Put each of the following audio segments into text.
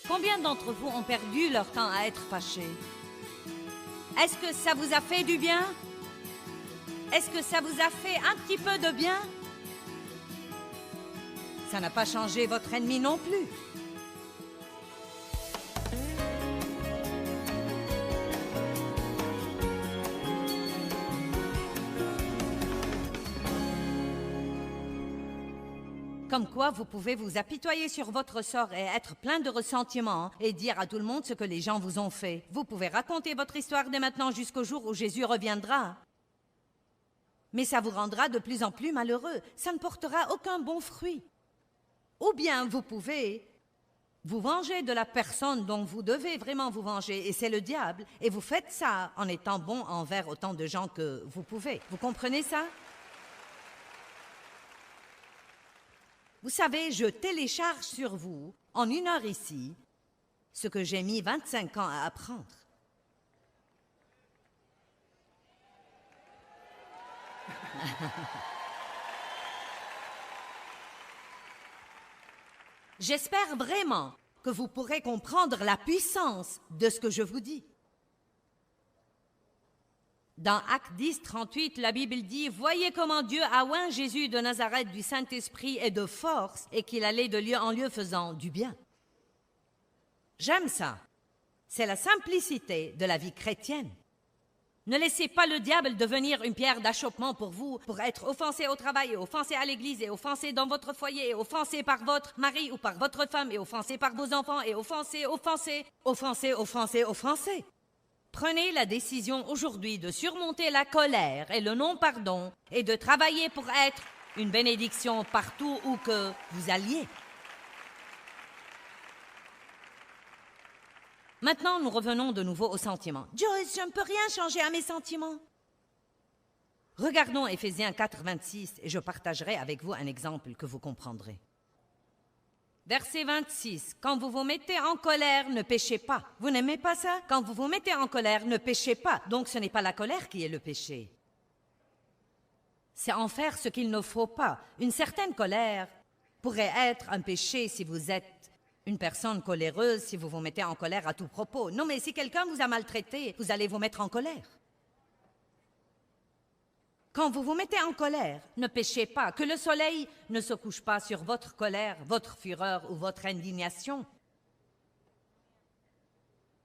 Combien d'entre vous ont perdu leur temps à être fâchés? Est-ce que ça vous a fait du bien? Est-ce que ça vous a fait un petit peu de bien? Ça n'a pas changé votre ennemi non plus. Comme quoi, vous pouvez vous apitoyer sur votre sort et être plein de ressentiment et dire à tout le monde ce que les gens vous ont fait. Vous pouvez raconter votre histoire dès maintenant jusqu'au jour où Jésus reviendra. Mais ça vous rendra de plus en plus malheureux. Ça ne portera aucun bon fruit. Ou bien vous pouvez vous venger de la personne dont vous devez vraiment vous venger, et c'est le diable. Et vous faites ça en étant bon envers autant de gens que vous pouvez. Vous comprenez ça? Vous savez, je télécharge sur vous, en 1 heure ici, ce que j'ai mis 25 ans à apprendre. J'espère vraiment que vous pourrez comprendre la puissance de ce que je vous dis. Dans Actes 10, 38, la Bible dit « Voyez comment Dieu a oint Jésus de Nazareth du Saint-Esprit et de force, et qu'il allait de lieu en lieu faisant du bien. » J'aime ça. C'est la simplicité de la vie chrétienne. Ne laissez pas le diable devenir une pierre d'achoppement pour vous, pour être offensé au travail, et offensé à l'église, et offensé dans votre foyer, et offensé par votre mari ou par votre femme, et offensé par vos enfants, et offensé. Prenez la décision aujourd'hui de surmonter la colère et le non-pardon et de travailler pour être une bénédiction partout où que vous alliez. Maintenant, nous revenons de nouveau aux sentiments. Joyce, je ne peux rien changer à mes sentiments. Regardons Éphésiens 4, 26 et je partagerai avec vous un exemple que vous comprendrez. Verset 26. Quand vous vous mettez en colère, ne péchez pas. Vous n'aimez pas ça? Quand vous vous mettez en colère, ne péchez pas. Donc ce n'est pas la colère qui est le péché. C'est en faire ce qu'il ne faut pas. Une certaine colère pourrait être un péché si vous êtes une personne coléreuse, si vous vous mettez en colère à tout propos. Non, mais si quelqu'un vous a maltraité, vous allez vous mettre en colère. Quand vous vous mettez en colère, ne péchez pas, que le soleil ne se couche pas sur votre colère, votre fureur ou votre indignation.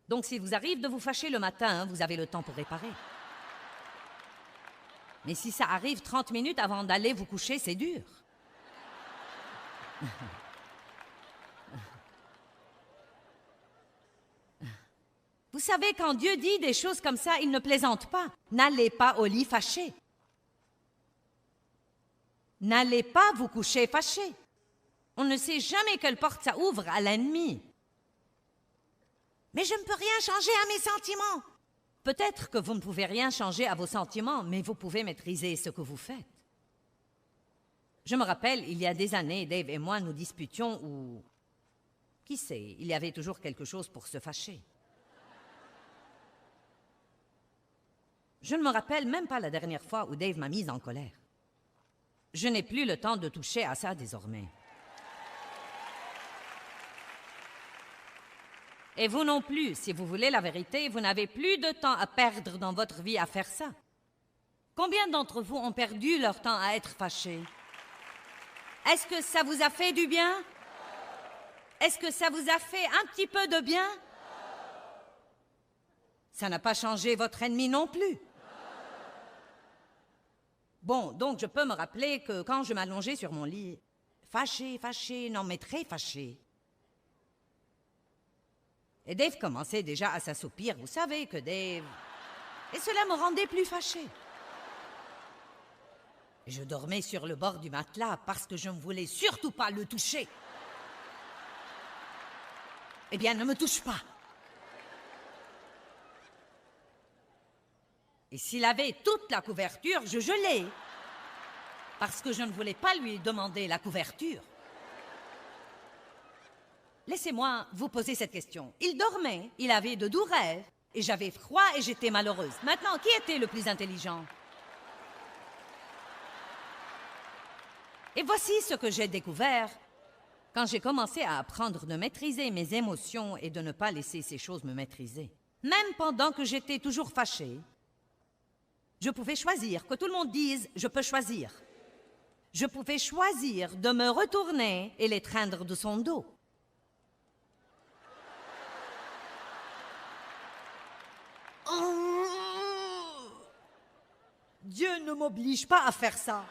Donc, s'il vous arrive de vous fâcher le matin, vous avez le temps pour réparer. Mais si ça arrive 30 minutes avant d'aller vous coucher, c'est dur. Vous savez, quand Dieu dit des choses comme ça, il ne plaisante pas. N'allez pas au lit fâché. N'allez pas vous coucher fâché. On ne sait jamais quelle porte ça ouvre à l'ennemi. Mais je ne peux rien changer à mes sentiments. Peut-être que vous ne pouvez rien changer à vos sentiments, mais vous pouvez maîtriser ce que vous faites. Je me rappelle, il y a des années, Dave et moi nous disputions ou... Qui sait, il y avait toujours quelque chose pour se fâcher. Je ne me rappelle même pas la dernière fois où Dave m'a mise en colère. Je n'ai plus le temps de toucher à ça désormais. Et vous non plus, si vous voulez la vérité, vous n'avez plus de temps à perdre dans votre vie à faire ça. Combien d'entre vous ont perdu leur temps à être fâchés? Est-ce que ça vous a fait du bien? Est-ce que ça vous a fait un petit peu de bien? Ça n'a pas changé votre ennemi non plus. Bon, donc je peux me rappeler que quand je m'allongeais sur mon lit, fâché, non mais très fâché. Et Dave commençait déjà à s'assoupir. Vous savez que Dave... Et cela me rendait plus fâché. Je dormais sur le bord du matelas parce que je ne voulais surtout pas le toucher. Eh bien, ne me touche pas. Et s'il avait toute la couverture, je gelais. Parce que je ne voulais pas lui demander la couverture. Laissez-moi vous poser cette question. Il dormait, il avait de doux rêves, et j'avais froid et j'étais malheureuse. Maintenant, qui était le plus intelligent? Et voici ce que j'ai découvert. Quand j'ai commencé à apprendre de maîtriser mes émotions et de ne pas laisser ces choses me maîtriser, même pendant que j'étais toujours fâchée, je pouvais choisir, que tout le monde dise « je peux choisir ». Je pouvais choisir de me retourner et l'étreindre de son dos. Dieu ne m'oblige pas à faire ça.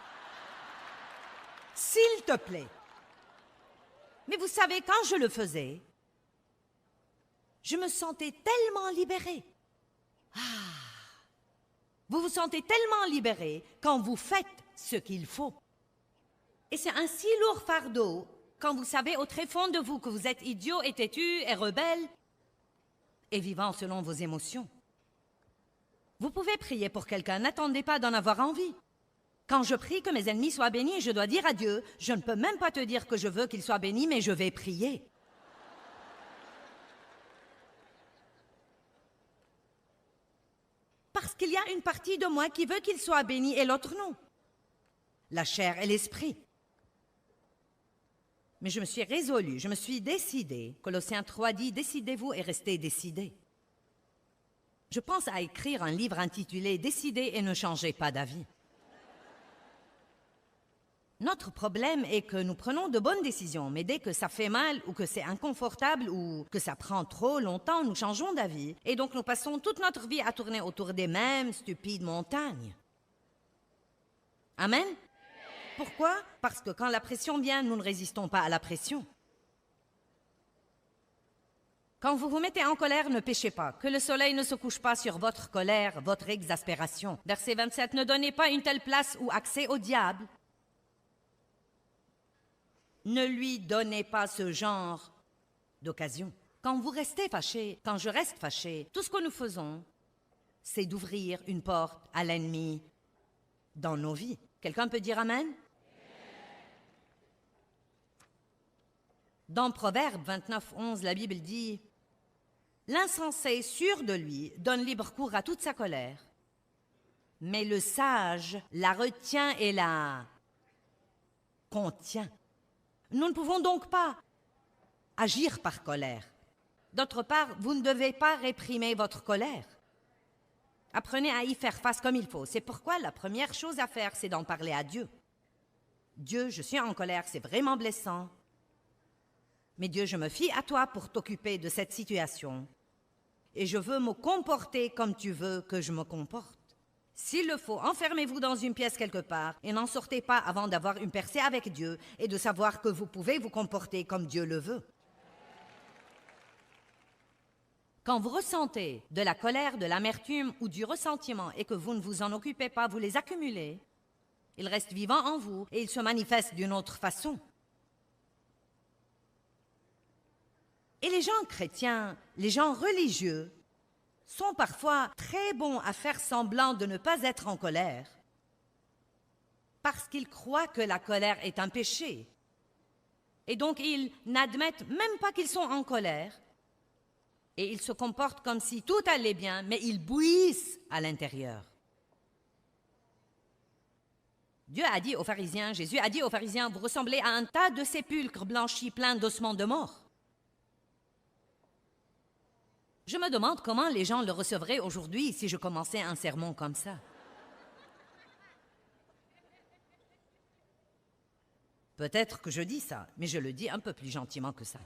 S'il te plaît. Mais vous savez, quand je le faisais, je me sentais tellement libérée. Vous vous sentez tellement libéré quand vous faites ce qu'il faut. Et c'est un si lourd fardeau quand vous savez au très fond de vous que vous êtes idiot et têtu et rebelle et vivant selon vos émotions. Vous pouvez prier pour quelqu'un, n'attendez pas d'en avoir envie. Quand je prie que mes ennemis soient bénis, je dois dire à Dieu, je ne peux même pas te dire que je veux qu'ils soient bénis, mais je vais prier. Parce qu'il y a une partie de moi qui veut qu'ils soient bénis et l'autre non. La chair et l'esprit. Mais je me suis résolue, je me suis décidée. Colossiens 3 dit, décidez-vous et restez décidés. Je pense à écrire un livre intitulé « Décidez et ne changez pas d'avis ». Notre problème est que nous prenons de bonnes décisions, mais dès que ça fait mal ou que c'est inconfortable ou que ça prend trop longtemps, nous changeons d'avis. Et donc nous passons toute notre vie à tourner autour des mêmes stupides montagnes. Amen? Pourquoi? Parce que quand la pression vient, nous ne résistons pas à la pression. Quand vous vous mettez en colère, ne péchez pas. Que le soleil ne se couche pas sur votre colère, votre exaspération. Verset 27, ne donnez pas une telle place ou accès au diable. Ne lui donnez pas ce genre d'occasion. Quand vous restez fâché, quand je reste fâché, tout ce que nous faisons, c'est d'ouvrir une porte à l'ennemi dans nos vies. Quelqu'un peut dire Amen? Dans Proverbe 29, 11, la Bible dit « L'insensé, sûr de lui, donne libre cours à toute sa colère, mais le sage la retient et la contient. » Nous ne pouvons donc pas agir par colère. D'autre part, vous ne devez pas réprimer votre colère. Apprenez à y faire face comme il faut. C'est pourquoi la première chose à faire, c'est d'en parler à Dieu. Dieu, je suis en colère, c'est vraiment blessant. Mais Dieu, je me fie à toi pour t'occuper de cette situation. Et je veux me comporter comme tu veux que je me comporte. S'il le faut, enfermez-vous dans une pièce quelque part et n'en sortez pas avant d'avoir une percée avec Dieu et de savoir que vous pouvez vous comporter comme Dieu le veut. Quand vous ressentez de la colère, de l'amertume ou du ressentiment et que vous ne vous en occupez pas, vous les accumulez, ils restent vivants en vous et ils se manifestent d'une autre façon. Et les gens chrétiens, les gens religieux, sont parfois très bons à faire semblant de ne pas être en colère parce qu'ils croient que la colère est un péché. Et donc ils n'admettent même pas qu'ils sont en colère et ils se comportent comme si tout allait bien, mais ils bouillissent à l'intérieur. Dieu a dit aux pharisiens, Jésus a dit aux pharisiens, vous ressemblez à un tas de sépulcres blanchis pleins d'ossements de mort. Je me demande comment les gens le recevraient aujourd'hui si je commençais un sermon comme ça. Peut-être que je dis ça, mais je le dis un peu plus gentiment que ça.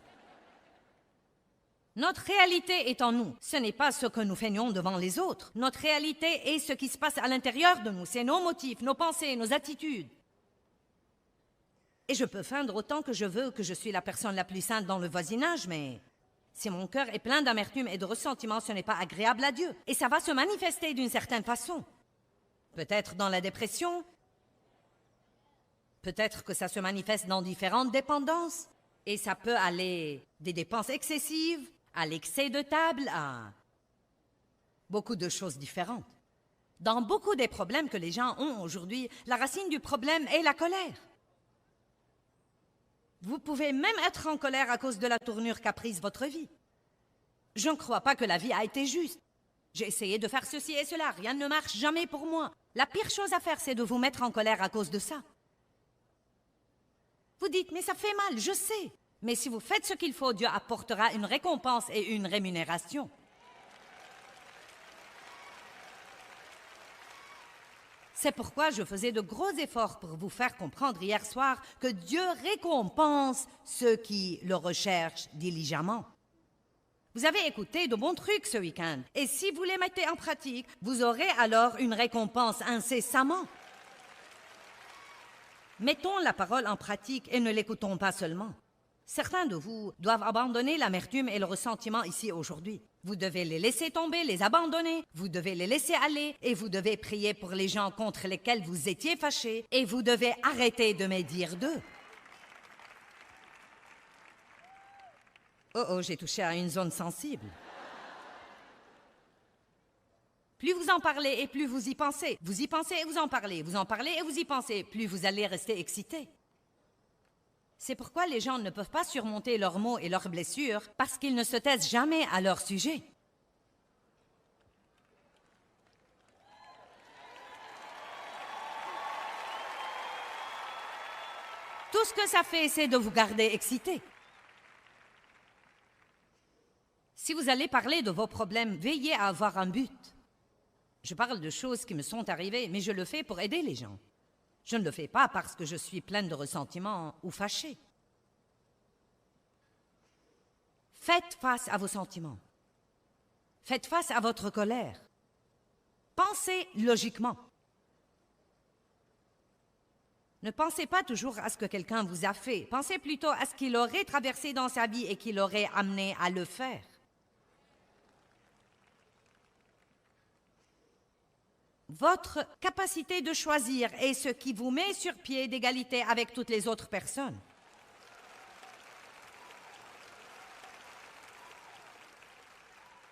Notre réalité est en nous. Ce n'est pas ce que nous feignons devant les autres. Notre réalité est ce qui se passe à l'intérieur de nous. C'est nos motifs, nos pensées, nos attitudes. Et je peux feindre autant que je veux que je suis la personne la plus sainte dans le voisinage, mais si mon cœur est plein d'amertume et de ressentiment, ce n'est pas agréable à Dieu. Et ça va se manifester d'une certaine façon. Peut-être dans la dépression. Peut-être que ça se manifeste dans différentes dépendances. Et ça peut aller des dépenses excessives, à l'excès de table, à beaucoup de choses différentes. Dans beaucoup des problèmes que les gens ont aujourd'hui, la racine du problème est la colère. Vous pouvez même être en colère à cause de la tournure qu'a prise votre vie. Je ne crois pas que la vie a été juste. J'ai essayé de faire ceci et cela, rien ne marche jamais pour moi. La pire chose à faire, c'est de vous mettre en colère à cause de ça. Vous dites, mais ça fait mal, je sais. Mais si vous faites ce qu'il faut, Dieu apportera une récompense et une rémunération. C'est pourquoi je faisais de gros efforts pour vous faire comprendre hier soir que Dieu récompense ceux qui le recherchent diligemment. Vous avez écouté de bons trucs ce week-end, et si vous les mettez en pratique, vous aurez alors une récompense incessamment. Mettons la parole en pratique et ne l'écoutons pas seulement. Certains de vous doivent abandonner l'amertume et le ressentiment ici aujourd'hui. Vous devez les laisser tomber, les abandonner, vous devez les laisser aller et vous devez prier pour les gens contre lesquels vous étiez fâchés et vous devez arrêter de médire d'eux. Oh, j'ai touché à une zone sensible. Plus vous en parlez et plus vous y pensez. Vous y pensez et vous en parlez et vous y pensez. Plus vous allez rester excité. C'est pourquoi les gens ne peuvent pas surmonter leurs maux et leurs blessures parce qu'ils ne se taisent jamais à leur sujet. Tout ce que ça fait, c'est de vous garder excité. Si vous allez parler de vos problèmes, veillez à avoir un but. Je parle de choses qui me sont arrivées, mais je le fais pour aider les gens. Je ne le fais pas parce que je suis pleine de ressentiment ou fâchée. Faites face à vos sentiments. Faites face à votre colère. Pensez logiquement. Ne pensez pas toujours à ce que quelqu'un vous a fait. Pensez plutôt à ce qu'il aurait traversé dans sa vie et qui l'aurait amené à le faire. Votre capacité de choisir est ce qui vous met sur pied d'égalité avec toutes les autres personnes.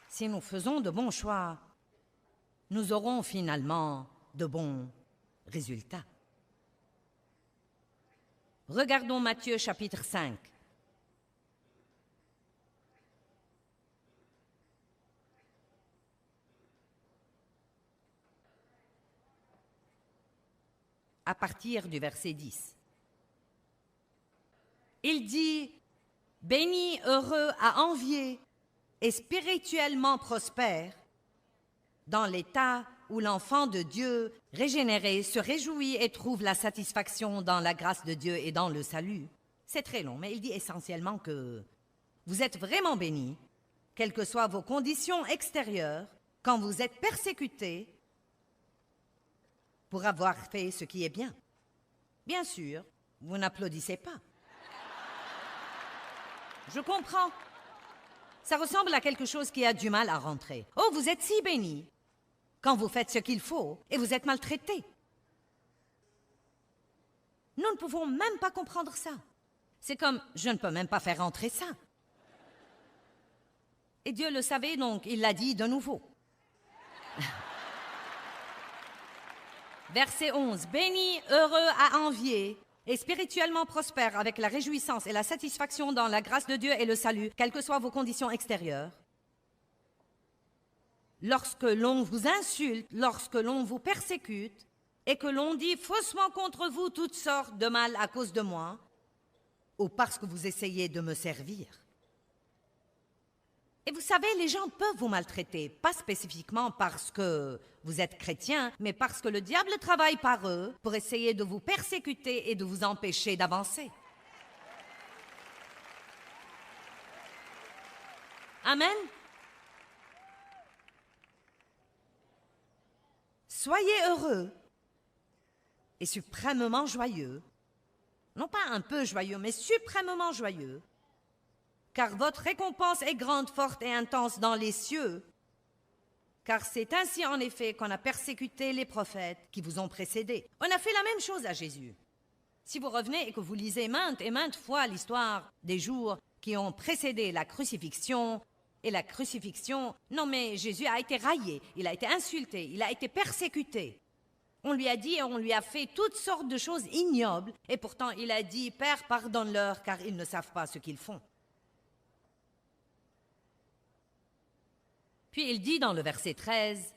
Si nous faisons de bons choix, nous aurons finalement de bons résultats. Regardons Matthieu chapitre 5. À partir du verset 10. Il dit « Béni, heureux, à envier et spirituellement prospère, dans l'état où l'enfant de Dieu régénéré se réjouit et trouve la satisfaction dans la grâce de Dieu et dans le salut. » C'est très long, mais il dit essentiellement que vous êtes vraiment bénis, quelles que soient vos conditions extérieures, quand vous êtes persécutés, pour avoir fait ce qui est bien. Bien sûr, vous n'applaudissez pas. Je comprends. Ça ressemble à quelque chose qui a du mal à rentrer. Oh, vous êtes si bénis quand vous faites ce qu'il faut et vous êtes maltraités. Nous ne pouvons même pas comprendre ça. C'est comme, je ne peux même pas faire rentrer ça. Et Dieu le savait, donc il l'a dit de nouveau. Verset 11. « Béni, heureux à envier et spirituellement prospère avec la réjouissance et la satisfaction dans la grâce de Dieu et le salut, quelles que soient vos conditions extérieures. Lorsque l'on vous insulte, lorsque l'on vous persécute et que l'on dit faussement contre vous toutes sortes de mal à cause de moi ou parce que vous essayez de me servir. » Et vous savez, les gens peuvent vous maltraiter, pas spécifiquement parce que vous êtes chrétien, mais parce que le diable travaille par eux pour essayer de vous persécuter et de vous empêcher d'avancer. Amen. Soyez heureux et suprêmement joyeux, non pas un peu joyeux, mais suprêmement joyeux, car votre récompense est grande, forte et intense dans les cieux. Car c'est ainsi en effet qu'on a persécuté les prophètes qui vous ont précédés. On a fait la même chose à Jésus. Si vous revenez et que vous lisez maintes et maintes fois l'histoire des jours qui ont précédé la crucifixion, et la crucifixion, non mais Jésus a été raillé, il a été insulté, il a été persécuté. On lui a dit et on lui a fait toutes sortes de choses ignobles, et pourtant il a dit « Père, pardonne-leur, car ils ne savent pas ce qu'ils font. » Puis il dit dans le verset 13,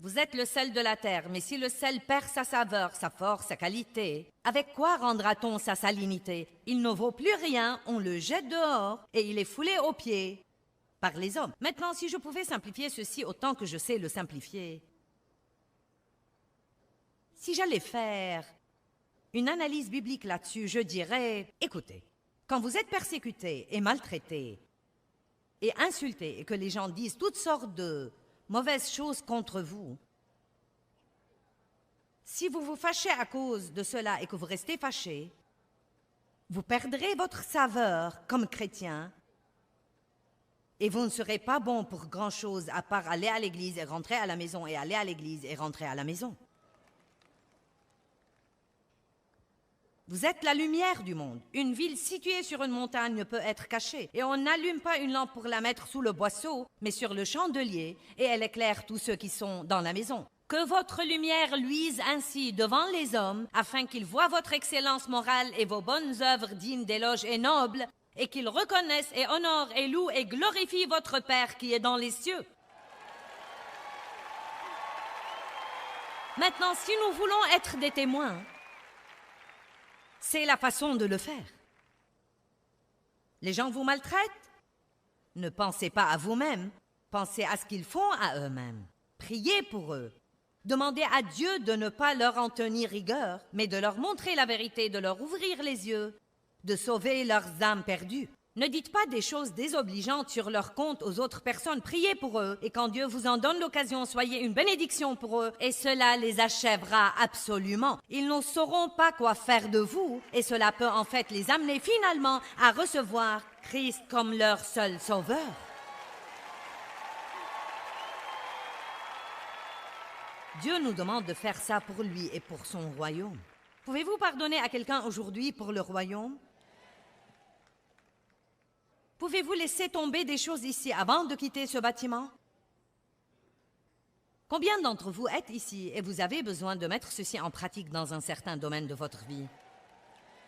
Vous êtes le sel de la terre, mais si le sel perd sa saveur, sa force, sa qualité, avec quoi rendra-t-on sa salinité? Il ne vaut plus rien, on le jette dehors et il est foulé aux pieds par les hommes. Maintenant, si je pouvais simplifier ceci autant que je sais le simplifier, si j'allais faire une analyse biblique là-dessus, je dirais, écoutez, quand vous êtes persécuté et maltraité et insulté et que les gens disent toutes sortes de mauvaises choses contre vous, si vous vous fâchez à cause de cela et que vous restez fâché, vous perdrez votre saveur comme chrétien et vous ne serez pas bon pour grand-chose à part aller à l'église et rentrer à la maison et aller à l'église et rentrer à la maison. Vous êtes la lumière du monde. Une ville située sur une montagne ne peut être cachée. Et on n'allume pas une lampe pour la mettre sous le boisseau, mais sur le chandelier, et elle éclaire tous ceux qui sont dans la maison. Que votre lumière luise ainsi devant les hommes, afin qu'ils voient votre excellence morale et vos bonnes œuvres dignes d'éloges et nobles, et qu'ils reconnaissent et honorent et louent et glorifient votre Père qui est dans les cieux. Maintenant, si nous voulons être des témoins, c'est la façon de le faire. Les gens vous maltraitent? Ne pensez pas à vous-même, pensez à ce qu'ils font à eux-mêmes. Priez pour eux. Demandez à Dieu de ne pas leur en tenir rigueur, mais de leur montrer la vérité, de leur ouvrir les yeux, de sauver leurs âmes perdues. Ne dites pas des choses désobligeantes sur leur compte aux autres personnes. Priez pour eux, et quand Dieu vous en donne l'occasion, soyez une bénédiction pour eux, et cela les achèvera absolument. Ils ne sauront pas quoi faire de vous, et cela peut en fait les amener finalement à recevoir Christ comme leur seul sauveur. Dieu nous demande de faire ça pour lui et pour son royaume. Pouvez-vous pardonner à quelqu'un aujourd'hui pour le royaume? Pouvez-vous laisser tomber des choses ici avant de quitter ce bâtiment? Combien d'entre vous êtes ici et vous avez besoin de mettre ceci en pratique dans un certain domaine de votre vie?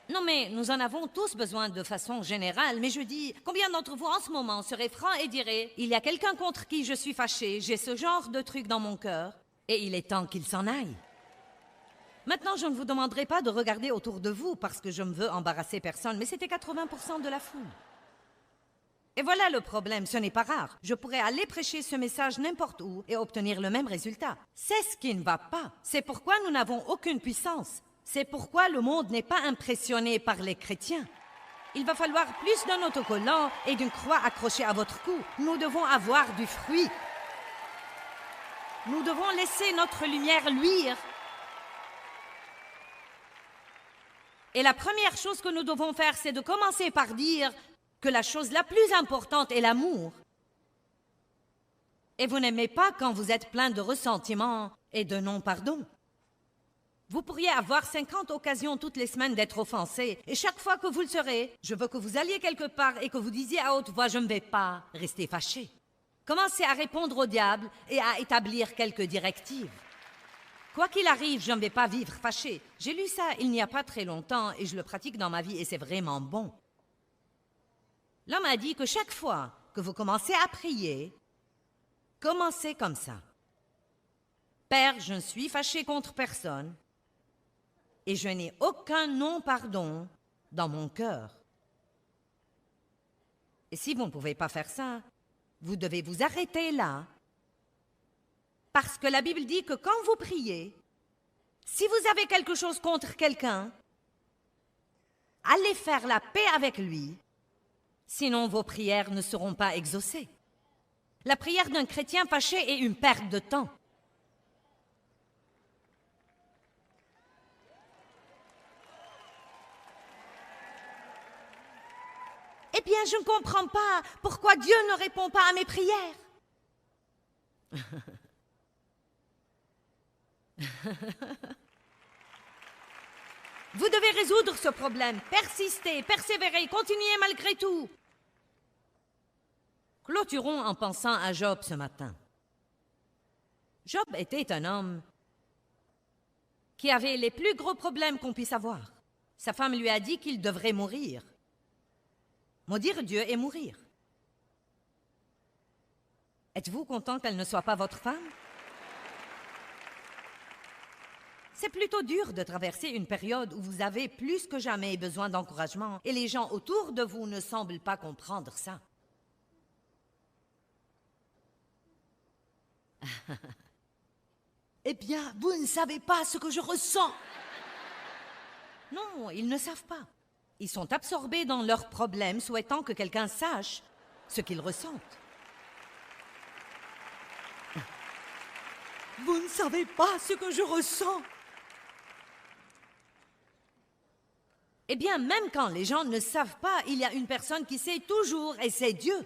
Non, mais nous en avons tous besoin de façon générale, mais je dis, combien d'entre vous en ce moment seraient francs et diraient, il y a quelqu'un contre qui je suis fâché, j'ai ce genre de truc dans mon cœur, et il est temps qu'il s'en aille. Maintenant, je ne vous demanderai pas de regarder autour de vous parce que je ne veux embarrasser personne, mais c'était 80% de la foule. Et voilà le problème, ce n'est pas rare. Je pourrais aller prêcher ce message n'importe où et obtenir le même résultat. C'est ce qui ne va pas. C'est pourquoi nous n'avons aucune puissance. C'est pourquoi le monde n'est pas impressionné par les chrétiens. Il va falloir plus d'un autocollant et d'une croix accrochée à votre cou. Nous devons avoir du fruit. Nous devons laisser notre lumière luire. Et la première chose que nous devons faire, c'est de commencer par dire que la chose la plus importante est l'amour. Et vous n'aimez pas quand vous êtes plein de ressentiment et de non-pardon. Vous pourriez avoir 50 occasions toutes les semaines d'être offensé, et chaque fois que vous le serez, je veux que vous alliez quelque part et que vous disiez à haute voix « Je ne vais pas rester fâché ». Commencez à répondre au diable et à établir quelques directives. Quoi qu'il arrive, je ne vais pas vivre fâché. J'ai lu ça il n'y a pas très longtemps et je le pratique dans ma vie et c'est vraiment bon. L'homme a dit que chaque fois que vous commencez à prier, commencez comme ça. Père, je ne suis fâché contre personne et je n'ai aucun non-pardon dans mon cœur. Et si vous ne pouvez pas faire ça, vous devez vous arrêter là. Parce que la Bible dit que quand vous priez, si vous avez quelque chose contre quelqu'un, allez faire la paix avec lui. Sinon, vos prières ne seront pas exaucées. La prière d'un chrétien fâché est une perte de temps. Eh bien, je ne comprends pas pourquoi Dieu ne répond pas à mes prières. Vous devez résoudre ce problème, persister, persévérer, continuer malgré tout. Clôturons en pensant à Job ce matin. Job était un homme qui avait les plus gros problèmes qu'on puisse avoir. Sa femme lui a dit qu'il devrait mourir. Maudire Dieu et mourir. Êtes-vous content qu'elle ne soit pas votre femme? C'est plutôt dur de traverser une période où vous avez plus que jamais besoin d'encouragement et les gens autour de vous ne semblent pas comprendre ça. Eh bien, vous ne savez pas ce que je ressens. Non, ils ne savent pas. Ils sont absorbés dans leurs problèmes, souhaitant que quelqu'un sache ce qu'ils ressentent. Vous ne savez pas ce que je ressens. Eh bien, même quand les gens ne savent pas, il y a une personne qui sait toujours, et c'est Dieu.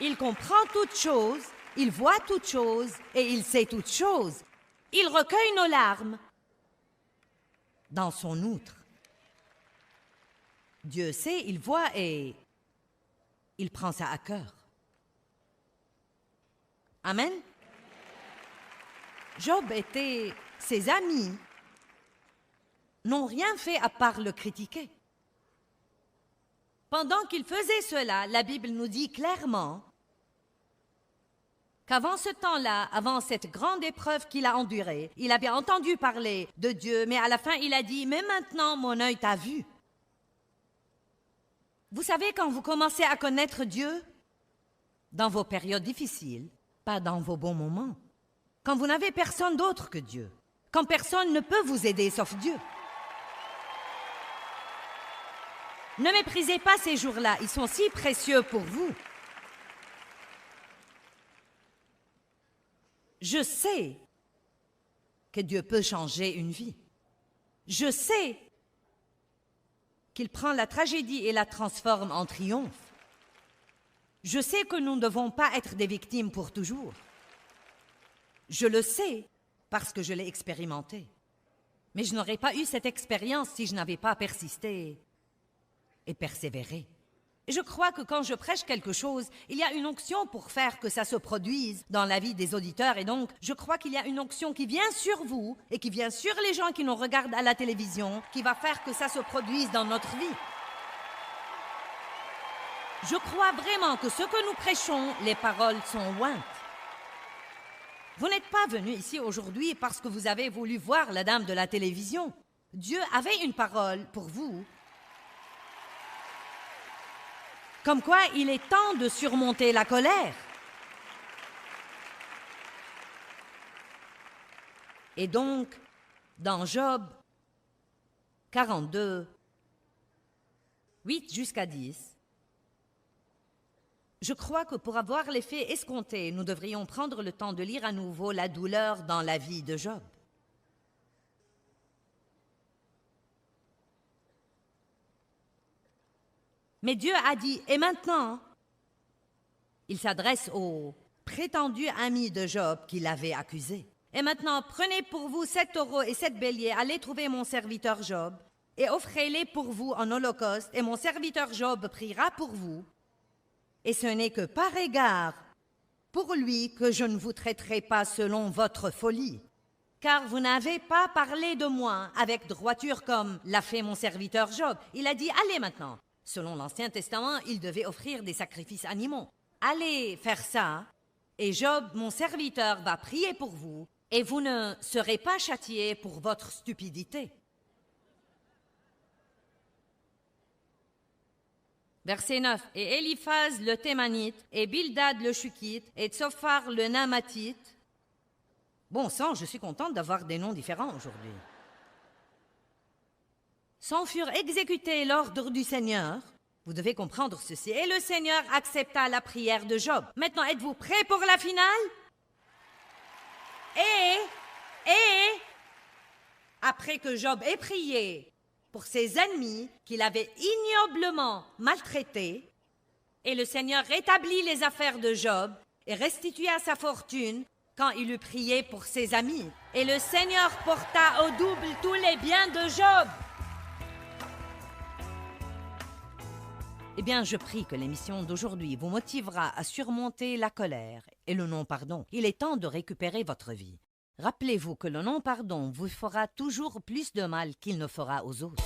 Il comprend toutes choses, il voit toutes choses, et il sait toutes choses. Il recueille nos larmes dans son outre. Dieu sait, il voit et il prend ça à cœur. Amen. Job était ses amis n'ont rien fait à part le critiquer. Pendant qu'il faisait cela, la Bible nous dit clairement qu'avant ce temps-là, avant cette grande épreuve qu'il a endurée, il avait entendu parler de Dieu, mais à la fin, il a dit « Mais maintenant, mon œil t'a vu. » Vous savez, quand vous commencez à connaître Dieu, dans vos périodes difficiles, pas dans vos bons moments, quand vous n'avez personne d'autre que Dieu, quand personne ne peut vous aider sauf Dieu. Ne méprisez pas ces jours-là, ils sont si précieux pour vous. Je sais que Dieu peut changer une vie. Je sais qu'il prend la tragédie et la transforme en triomphe. Je sais que nous ne devons pas être des victimes pour toujours. Je le sais parce que je l'ai expérimenté. Mais je n'aurais pas eu cette expérience si je n'avais pas persisté et persévéré. Et je crois que quand je prêche quelque chose, il y a une onction pour faire que ça se produise dans la vie des auditeurs. Et donc, je crois qu'il y a une onction qui vient sur vous et qui vient sur les gens qui nous regardent à la télévision, qui va faire que ça se produise dans notre vie. Je crois vraiment que ce que nous prêchons, les paroles sont ointes. Vous n'êtes pas venu ici aujourd'hui parce que vous avez voulu voir la dame de la télévision. Dieu avait une parole pour vous. Comme quoi, il est temps de surmonter la colère. Et donc, dans Job 42, 8 jusqu'à 10, je crois que pour avoir l'effet escompté, nous devrions prendre le temps de lire à nouveau la douleur dans la vie de Job. Mais Dieu a dit, et maintenant, il s'adresse aux prétendus amis de Job qui l'avaient accusé. Et maintenant, prenez pour vous 7 taureaux et 7 béliers, allez trouver mon serviteur Job, et offrez-les pour vous en holocauste, et mon serviteur Job priera pour vous. Et ce n'est que par égard pour lui que je ne vous traiterai pas selon votre folie. Car vous n'avez pas parlé de moi avec droiture comme l'a fait mon serviteur Job. Il a dit, allez maintenant. Selon l'Ancien Testament, il devait offrir des sacrifices animaux. Allez faire ça, et Job, mon serviteur, va prier pour vous, et vous ne serez pas châtiés pour votre stupidité. Verset 9. Et Éliphaz le Thémanite, et Bildad le Shukite, et Tsophar le Namatite. Bon sang, je suis contente d'avoir des noms différents aujourd'hui. S'en furent exécutés l'ordre du Seigneur. Vous devez comprendre ceci. Et le Seigneur accepta la prière de Job. Maintenant, êtes-vous prêts pour la finale? Et, après que Job ait prié pour ses ennemis qu'il avait ignoblement maltraités, et le Seigneur rétablit les affaires de Job et restitua sa fortune quand il eut prié pour ses amis. Et le Seigneur porta au double tous les biens de Job. Eh bien, je prie que l'émission d'aujourd'hui vous motivera à surmonter la colère et le non-pardon. Il est temps de récupérer votre vie. Rappelez-vous que le non-pardon vous fera toujours plus de mal qu'il ne fera aux autres.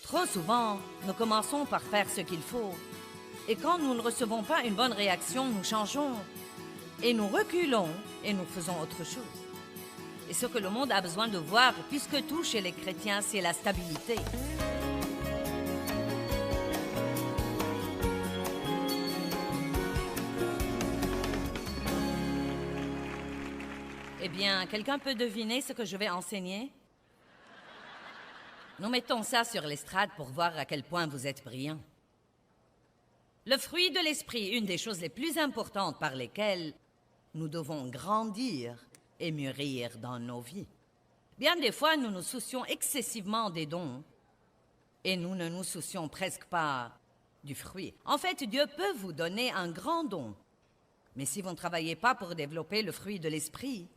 Trop souvent, nous commençons par faire ce qu'il faut. Et quand nous ne recevons pas une bonne réaction, nous changeons. Et nous reculons et nous faisons autre chose. Et ce que le monde a besoin de voir, puisque tout chez les chrétiens, c'est la stabilité. Eh bien, quelqu'un peut deviner ce que je vais enseigner? Nous mettons ça sur l'estrade pour voir à quel point vous êtes brillants. Le fruit de l'esprit, une des choses les plus importantes par lesquelles nous devons grandir et mûrir dans nos vies. Bien des fois, nous nous soucions excessivement des dons et nous ne nous soucions presque pas du fruit. En fait, Dieu peut vous donner un grand don, mais si vous ne travaillez pas pour développer le fruit de l'esprit,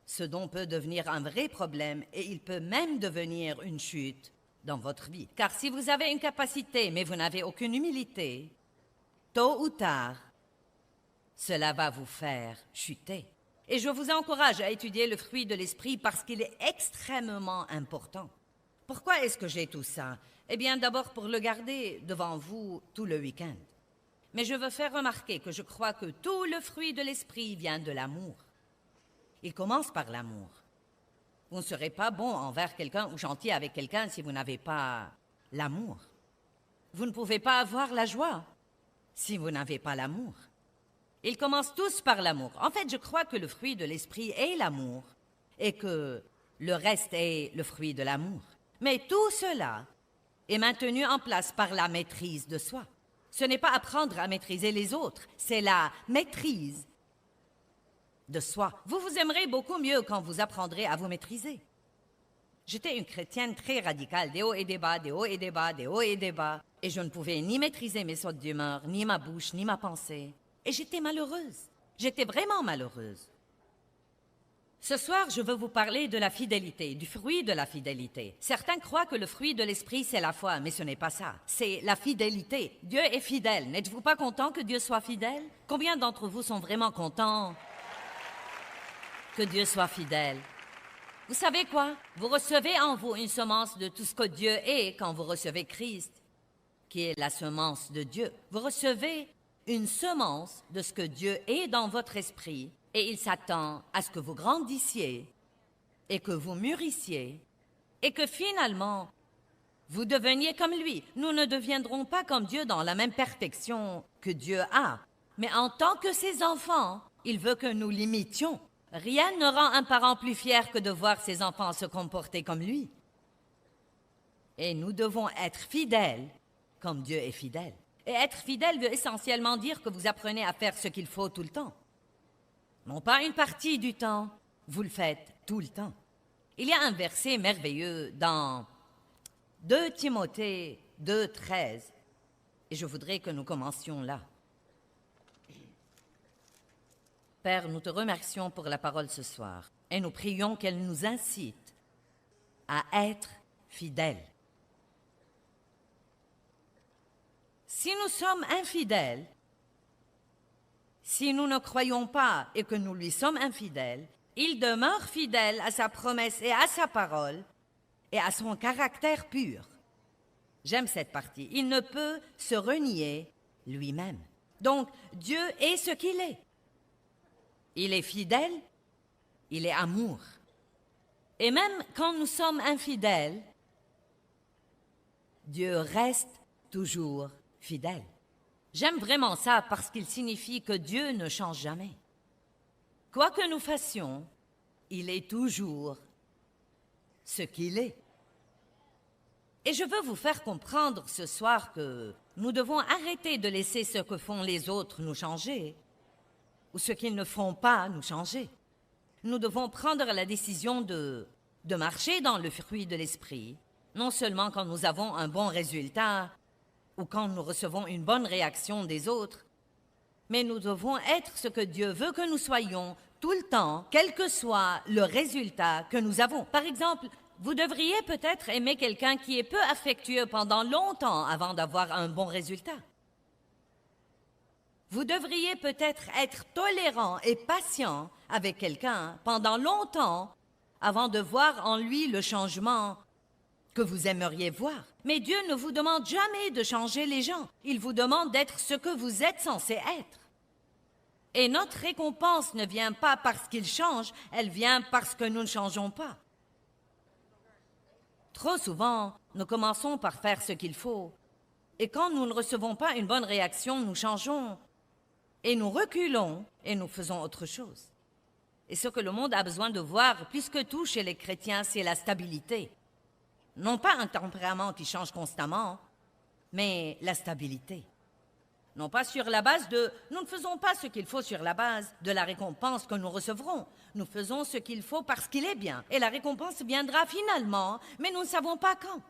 ce don peut devenir un vrai problème et il peut même devenir une chute dans votre vie. Car si vous avez une capacité, mais vous n'avez aucune humilité, tôt ou tard, cela va vous faire chuter. Et je vous encourage à étudier le fruit de l'esprit parce qu'il est extrêmement important. Pourquoi est-ce que j'ai tout ça? Eh bien, d'abord pour le garder devant vous tout le week-end. Mais je veux faire remarquer que je crois que tout le fruit de l'esprit vient de l'amour. Il commence par l'amour. Vous ne serez pas bon envers quelqu'un ou gentil avec quelqu'un si vous n'avez pas l'amour. Vous ne pouvez pas avoir la joie si vous n'avez pas l'amour. Ils commencent tous par l'amour. En fait, je crois que le fruit de l'esprit est l'amour et que le reste est le fruit de l'amour. Mais tout cela est maintenu en place par la maîtrise de soi. Ce n'est pas apprendre à maîtriser les autres, c'est la maîtrise de soi. Vous vous aimerez beaucoup mieux quand vous apprendrez à vous maîtriser. J'étais une chrétienne très radicale, des hauts et des bas, des hauts et des bas, des hauts et des bas. Et je ne pouvais ni maîtriser mes sautes d'humeur, ni ma bouche, ni ma pensée. Et j'étais malheureuse. J'étais vraiment malheureuse. Ce soir, je veux vous parler de la fidélité, du fruit de la fidélité. Certains croient que le fruit de l'esprit, c'est la foi, mais ce n'est pas ça. C'est la fidélité. Dieu est fidèle. N'êtes-vous pas content que Dieu soit fidèle? Combien d'entre vous sont vraiment contents que Dieu soit fidèle? Vous savez quoi? Vous recevez en vous une semence de tout ce que Dieu est quand vous recevez Christ, qui est la semence de Dieu. Vous recevez une semence de ce que Dieu est dans votre esprit et il s'attend à ce que vous grandissiez et que vous mûrissiez et que finalement, vous deveniez comme lui. Nous ne deviendrons pas comme Dieu dans la même perfection que Dieu a, mais en tant que ses enfants, il veut que nous l'imitions. Rien ne rend un parent plus fier que de voir ses enfants se comporter comme lui. Et nous devons être fidèles comme Dieu est fidèle. Et être fidèle veut essentiellement dire que vous apprenez à faire ce qu'il faut tout le temps. Non pas une partie du temps, vous le faites tout le temps. Il y a un verset merveilleux dans 2 Timothée 2,13, et je voudrais que nous commencions là. Père, nous te remercions pour la parole ce soir et nous prions qu'elle nous incite à être fidèles. Si nous sommes infidèles, si nous ne croyons pas et que nous lui sommes infidèles, il demeure fidèle à sa promesse et à sa parole et à son caractère pur. J'aime cette partie. Il ne peut se renier lui-même. Donc, Dieu est ce qu'il est. Il est fidèle, il est amour. Et même quand nous sommes infidèles, Dieu reste toujours fidèle. J'aime vraiment ça parce qu'il signifie que Dieu ne change jamais. Quoi que nous fassions, il est toujours ce qu'il est. Et je veux vous faire comprendre ce soir que nous devons arrêter de laisser ce que font les autres nous changer ou ce qu'ils ne font pas nous changer. Nous devons prendre la décision de marcher dans le fruit de l'esprit, non seulement quand nous avons un bon résultat ou quand nous recevons une bonne réaction des autres, mais nous devons être ce que Dieu veut que nous soyons tout le temps, quel que soit le résultat que nous avons. Par exemple, vous devriez peut-être aimer quelqu'un qui est peu affectueux pendant longtemps avant d'avoir un bon résultat. Vous devriez peut-être être tolérant et patient avec quelqu'un pendant longtemps avant de voir en lui le changement que vous aimeriez voir. Mais Dieu ne vous demande jamais de changer les gens. Il vous demande d'être ce que vous êtes censé être. Et notre récompense ne vient pas parce qu'il change, elle vient parce que nous ne changeons pas. Trop souvent, nous commençons par faire ce qu'il faut. Et quand nous ne recevons pas une bonne réaction, nous changeons. Et nous reculons et nous faisons autre chose. Et ce que le monde a besoin de voir, plus que tout chez les chrétiens, c'est la stabilité. Non pas un tempérament qui change constamment, mais la stabilité. Non pas sur la base de... Nous ne faisons pas ce qu'il faut sur la base de la récompense que nous recevrons. Nous faisons ce qu'il faut parce qu'il est bien. Et la récompense viendra finalement, mais nous ne savons pas quand.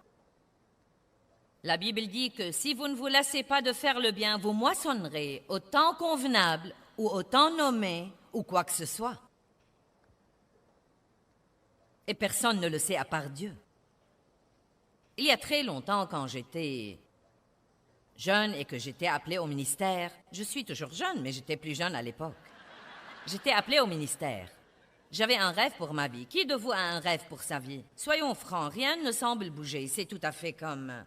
La Bible dit que si vous ne vous lassez pas de faire le bien, vous moissonnerez au temps convenable ou au temps nommé ou quoi que ce soit. Et personne ne le sait à part Dieu. Il y a très longtemps, quand j'étais jeune et que j'étais appelée au ministère, je suis toujours jeune, mais j'étais plus jeune à l'époque. J'étais appelée au ministère. J'avais un rêve pour ma vie. Qui de vous a un rêve pour sa vie? Soyons francs, rien ne semble bouger. C'est tout à fait comme...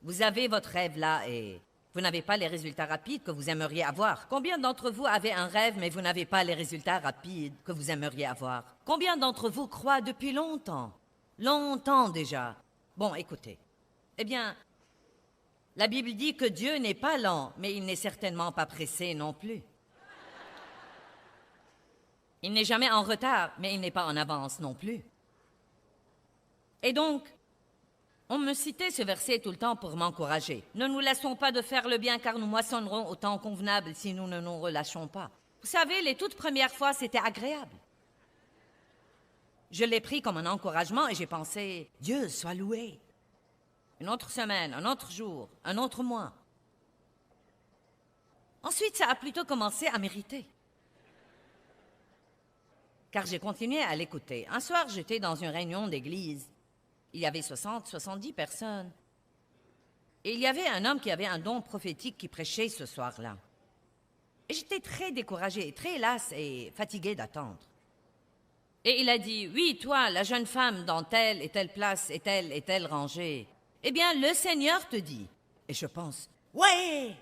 Vous avez votre rêve là et vous n'avez pas les résultats rapides que vous aimeriez avoir. Combien d'entre vous avez un rêve mais vous n'avez pas les résultats rapides que vous aimeriez avoir? Combien d'entre vous croient depuis longtemps? Longtemps déjà. Bon, écoutez. Eh bien, la Bible dit que Dieu n'est pas lent, mais il n'est certainement pas pressé non plus. Il n'est jamais en retard, mais il n'est pas en avance non plus. Et donc, on me citait ce verset tout le temps pour m'encourager. Ne nous lassons pas de faire le bien, car nous moissonnerons au temps convenable si nous ne nous relâchons pas. Vous savez, les toutes premières fois, c'était agréable. Je l'ai pris comme un encouragement et j'ai pensé, Dieu soit loué. Une autre semaine, un autre jour, un autre mois. Ensuite, ça a plutôt commencé à m'irriter. Car j'ai continué à l'écouter. Un soir, j'étais dans une réunion d'église. Il y avait 60, 70 personnes. Et il y avait un homme qui avait un don prophétique qui prêchait ce soir-là. Et j'étais très découragée, très lasse et fatiguée d'attendre. Et il a dit, oui, toi, la jeune femme dans telle et telle place et telle rangée. Eh bien, le Seigneur te dit. Et je pense, ouais!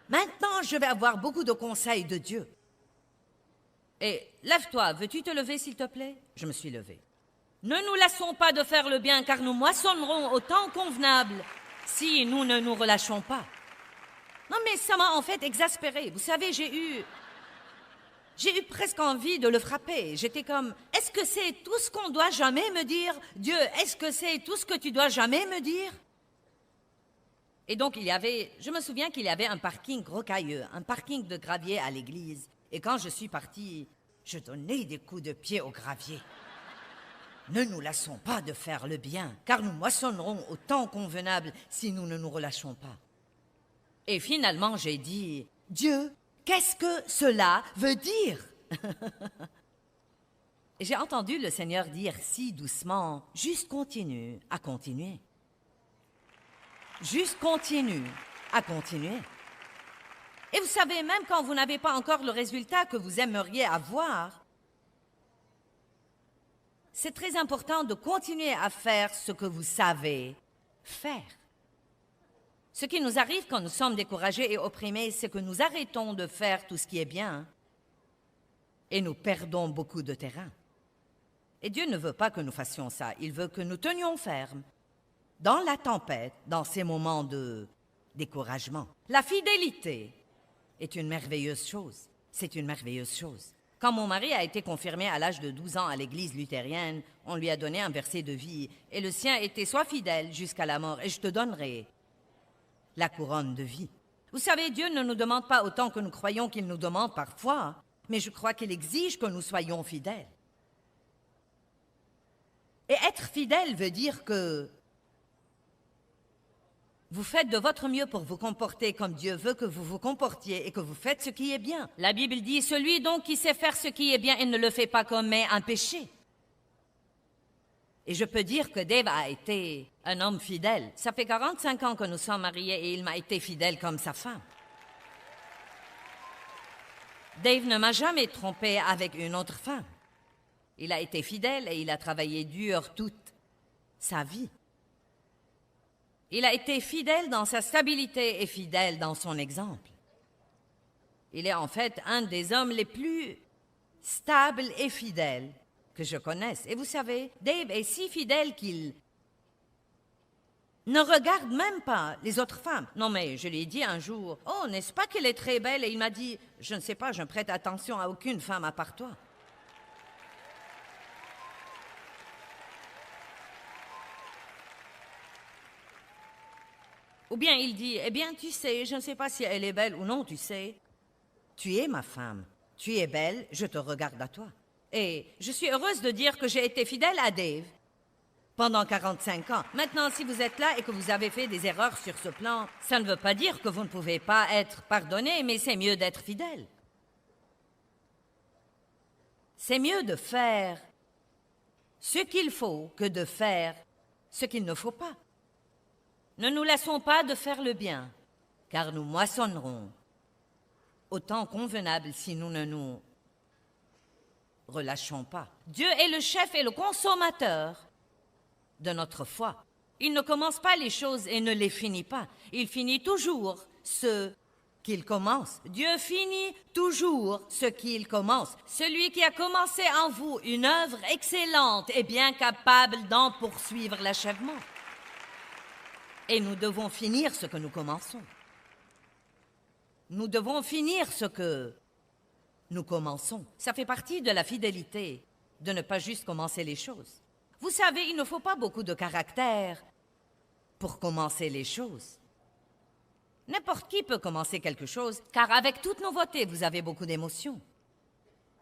Maintenant, je vais avoir beaucoup de conseils de Dieu. Et lève-toi, veux-tu te lever, s'il te plaît? Je me suis levée. Ne nous lassons pas de faire le bien, car nous moissonnerons au temps convenable si nous ne nous relâchons pas. Non, mais ça m'a en fait exaspérée. Vous savez, j'ai eu presque envie de le frapper. J'étais comme, est-ce que c'est tout ce qu'on doit jamais me dire? Dieu, est-ce que c'est tout ce que tu dois jamais me dire? Et donc, je me souviens qu'il y avait un parking rocailleux, un parking de gravier à l'église. Et quand je suis partie, je donnais des coups de pied au gravier. Ne nous lassons pas de faire le bien, car nous moissonnerons au temps convenable si nous ne nous relâchons pas. Et finalement, j'ai dit, Dieu, qu'est-ce que cela veut dire? Et j'ai entendu le Seigneur dire si doucement, juste continue à continuer. Juste continue à continuer. Et vous savez, même quand vous n'avez pas encore le résultat que vous aimeriez avoir, c'est très important de continuer à faire ce que vous savez faire. Ce qui nous arrive quand nous sommes découragés et opprimés, c'est que nous arrêtons de faire tout ce qui est bien et nous perdons beaucoup de terrain. Et Dieu ne veut pas que nous fassions ça. Il veut que nous tenions ferme dans la tempête, dans ces moments de découragement. La fidélité est une merveilleuse chose. C'est une merveilleuse chose. Quand mon mari a été confirmé à l'âge de 12 ans à l'église luthérienne, on lui a donné un verset de vie, et le sien était « Sois fidèle jusqu'à la mort, et je te donnerai la couronne de vie ». Vous savez, Dieu ne nous demande pas autant que nous croyons qu'il nous demande parfois, mais je crois qu'il exige que nous soyons fidèles. Et être fidèle veut dire que vous faites de votre mieux pour vous comporter comme Dieu veut que vous vous comportiez et que vous faites ce qui est bien. La Bible dit, celui donc qui sait faire ce qui est bien et ne le fait pas commet un péché. Et je peux dire que Dave a été un homme fidèle. Ça fait 45 ans que nous sommes mariés et il m'a été fidèle comme sa femme. Dave ne m'a jamais trompé avec une autre femme. Il a été fidèle et il a travaillé dur toute sa vie. Il a été fidèle dans sa stabilité et fidèle dans son exemple. Il est en fait un des hommes les plus stables et fidèles que je connaisse. Et vous savez, Dave est si fidèle qu'il ne regarde même pas les autres femmes. Non, mais je lui ai dit un jour, « Oh, n'est-ce pas qu'elle est très belle ?» Et il m'a dit, « Je ne sais pas, je ne prête attention à aucune femme à part toi. » Ou bien il dit, « Eh bien, tu sais, je ne sais pas si elle est belle ou non, tu sais. Tu es ma femme, tu es belle, je te regarde à toi. Et je suis heureuse de dire que j'ai été fidèle à Dave pendant 45 ans. Maintenant, si vous êtes là et que vous avez fait des erreurs sur ce plan, ça ne veut pas dire que vous ne pouvez pas être pardonné, mais c'est mieux d'être fidèle. C'est mieux de faire ce qu'il faut que de faire ce qu'il ne faut pas. Ne nous laissons pas de faire le bien, car nous moissonnerons au temps convenable si nous ne nous relâchons pas. Dieu est le chef et le consommateur de notre foi. Il ne commence pas les choses et ne les finit pas. Il finit toujours ce qu'il commence. Dieu finit toujours ce qu'il commence. Celui qui a commencé en vous une œuvre excellente est bien capable d'en poursuivre l'achèvement. Et nous devons finir ce que nous commençons. Nous devons finir ce que nous commençons. Ça fait partie de la fidélité, de ne pas juste commencer les choses. Vous savez, il ne faut pas beaucoup de caractère pour commencer les choses. N'importe qui peut commencer quelque chose, car avec toute nouveauté, vous avez beaucoup d'émotions.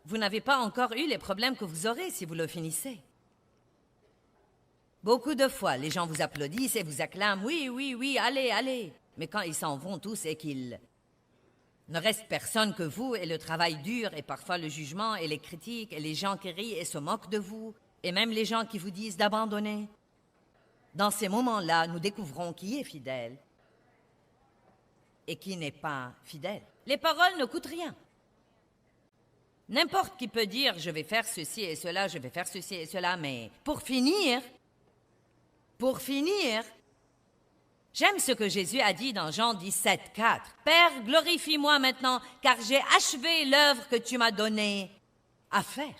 Vous n'avez pas encore eu les problèmes que vous aurez si vous le finissez. Beaucoup de fois, les gens vous applaudissent et vous acclament « Oui, oui, oui, allez, allez ». Mais quand ils s'en vont tous et qu'il ne reste personne que vous et le travail dur et parfois le jugement et les critiques et les gens qui rient et se moquent de vous et même les gens qui vous disent d'abandonner. Dans ces moments-là, nous découvrons qui est fidèle et qui n'est pas fidèle. Les paroles ne coûtent rien. N'importe qui peut dire « je vais faire ceci et cela, je vais faire ceci et cela », mais pour finir, j'aime ce que Jésus a dit dans Jean 17, 4. « Père, glorifie-moi maintenant, car j'ai achevé l'œuvre que tu m'as donnée à faire. »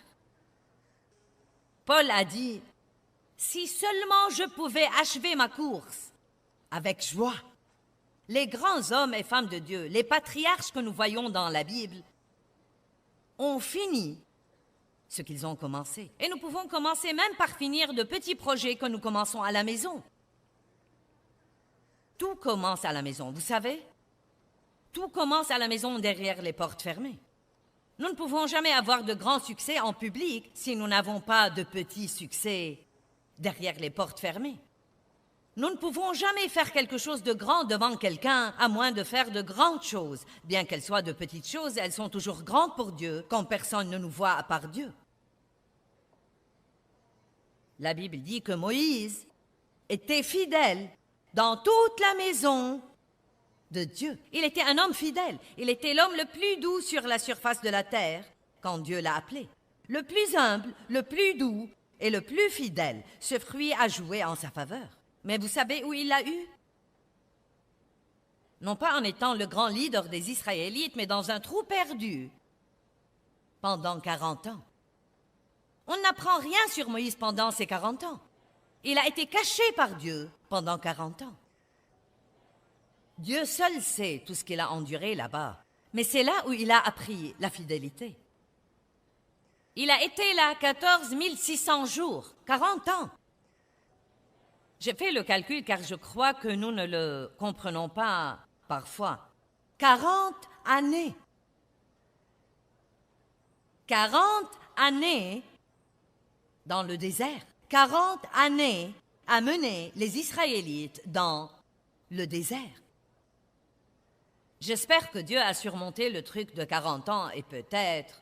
Paul a dit, « Si seulement je pouvais achever ma course avec joie. » Les grands hommes et femmes de Dieu, les patriarches que nous voyons dans la Bible, ont fini ce qu'ils ont commencé. Et nous pouvons commencer même par finir de petits projets que nous commençons à la maison. Tout commence à la maison, vous savez? Tout commence à la maison derrière les portes fermées. Nous ne pouvons jamais avoir de grands succès en public si nous n'avons pas de petits succès derrière les portes fermées. Nous ne pouvons jamais faire quelque chose de grand devant quelqu'un à moins de faire de grandes choses. Bien qu'elles soient de petites choses, elles sont toujours grandes pour Dieu quand personne ne nous voit à part Dieu. La Bible dit que Moïse était fidèle dans toute la maison de Dieu. Il était un homme fidèle. Il était l'homme le plus doux sur la surface de la terre quand Dieu l'a appelé. Le plus humble, le plus doux et le plus fidèle. Ce fruit a joué en sa faveur. Mais vous savez où il l'a eu? Non pas en étant le grand leader des Israélites, mais dans un trou perdu pendant 40 ans. On n'apprend rien sur Moïse pendant ces 40 ans. Il a été caché par Dieu pendant 40 ans. Dieu seul sait tout ce qu'il a enduré là-bas, mais c'est là où il a appris la fidélité. Il a été là 14 600 jours, 40 ans. J'ai fait le calcul car je crois que nous ne le comprenons pas parfois. 40 années. 40 années dans le désert. 40 années à mener les Israélites dans le désert. J'espère que Dieu a surmonté le truc de 40 ans et peut-être...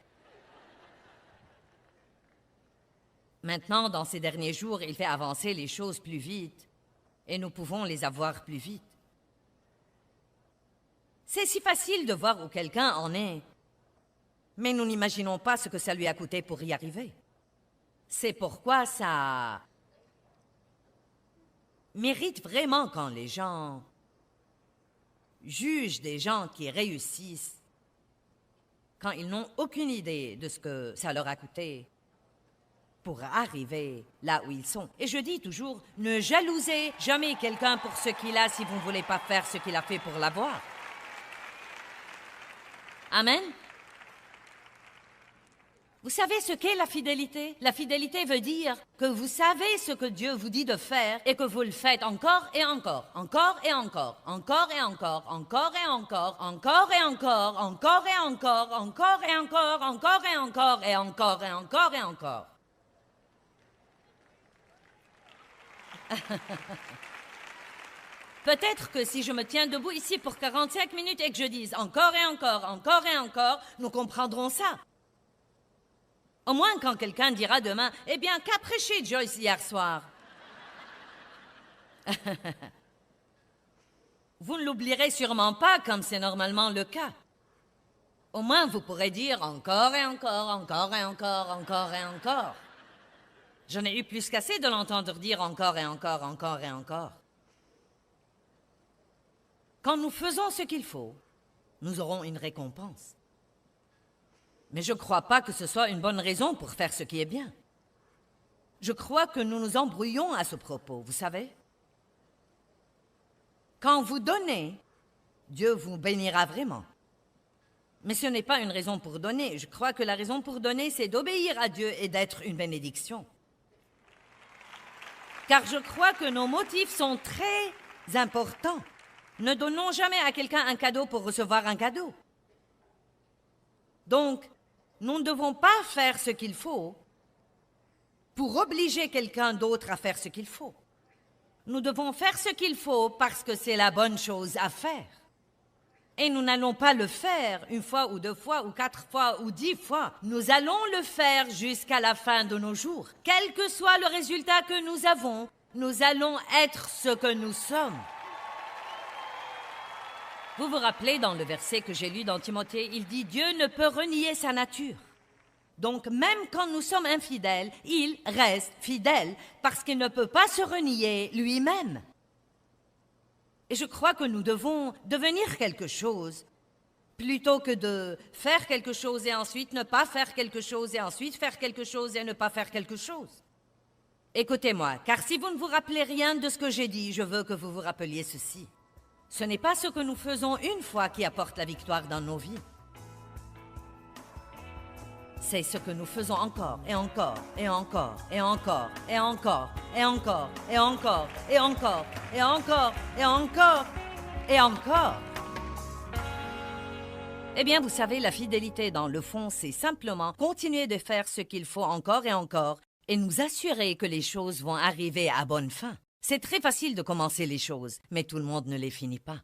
Maintenant, dans ces derniers jours, il fait avancer les choses plus vite et nous pouvons les avoir plus vite. C'est si facile de voir où quelqu'un en est, mais nous n'imaginons pas ce que ça lui a coûté pour y arriver. C'est pourquoi ça m'irrite vraiment quand les gens jugent des gens qui réussissent quand ils n'ont aucune idée de ce que ça leur a coûté pour arriver là où ils sont. Et je dis toujours, ne jalousez jamais quelqu'un pour ce qu'il a si vous ne voulez pas faire ce qu'il a fait pour l'avoir. Amen. Vous savez ce qu'est la fidélité? La fidélité veut dire que vous savez ce que Dieu vous dit de faire et que vous le faites encore et encore, encore et encore, encore et encore, encore et encore, encore et encore, encore et encore, encore et encore, encore et encore et encore et encore et encore. Peut-être que si je me tiens debout ici pour 45 minutes et que je dise encore et encore, encore et encore, nous comprendrons ça. Au moins quand quelqu'un dira demain, « Eh bien, qu'a prêché Joyce hier soir? » Vous ne l'oublierez sûrement pas comme c'est normalement le cas. Au moins, vous pourrez dire encore et encore, encore et encore, encore et encore. J'en ai eu plus qu'assez de l'entendre dire encore et encore, encore et encore. Quand nous faisons ce qu'il faut, nous aurons une récompense. Mais je ne crois pas que ce soit une bonne raison pour faire ce qui est bien. Je crois que nous nous embrouillons à ce propos, vous savez. Quand vous donnez, Dieu vous bénira vraiment. Mais ce n'est pas une raison pour donner. Je crois que la raison pour donner, c'est d'obéir à Dieu et d'être une bénédiction. Car je crois que nos motifs sont très importants. Ne donnons jamais à quelqu'un un cadeau pour recevoir un cadeau. Donc, nous ne devons pas faire ce qu'il faut pour obliger quelqu'un d'autre à faire ce qu'il faut. Nous devons faire ce qu'il faut parce que c'est la bonne chose à faire. Et nous n'allons pas le faire une fois ou deux fois ou 4 fois ou 10 fois. Nous allons le faire jusqu'à la fin de nos jours. Quel que soit le résultat que nous avons, nous allons être ce que nous sommes. Vous vous rappelez dans le verset que j'ai lu dans Timothée, il dit « Dieu ne peut renier sa nature ». Donc même quand nous sommes infidèles, il reste fidèle parce qu'il ne peut pas se renier lui-même. Et je crois que nous devons devenir quelque chose plutôt que de faire quelque chose et ensuite ne pas faire quelque chose et ensuite faire quelque chose et ne pas faire quelque chose. Écoutez-moi, car si vous ne vous rappelez rien de ce que j'ai dit, je veux que vous vous rappeliez ceci. Ce n'est pas ce que nous faisons une fois qui apporte la victoire dans nos vies. C'est ce que nous faisons encore, et encore, et encore, et encore, et encore, et encore, et encore, et encore, et encore, et encore, et encore. Eh bien, vous savez, la fidélité, dans le fond, c'est simplement continuer de faire ce qu'il faut encore et nous assurer que les choses vont arriver à bonne fin. C'est très facile de commencer les choses, mais tout le monde ne les finit pas.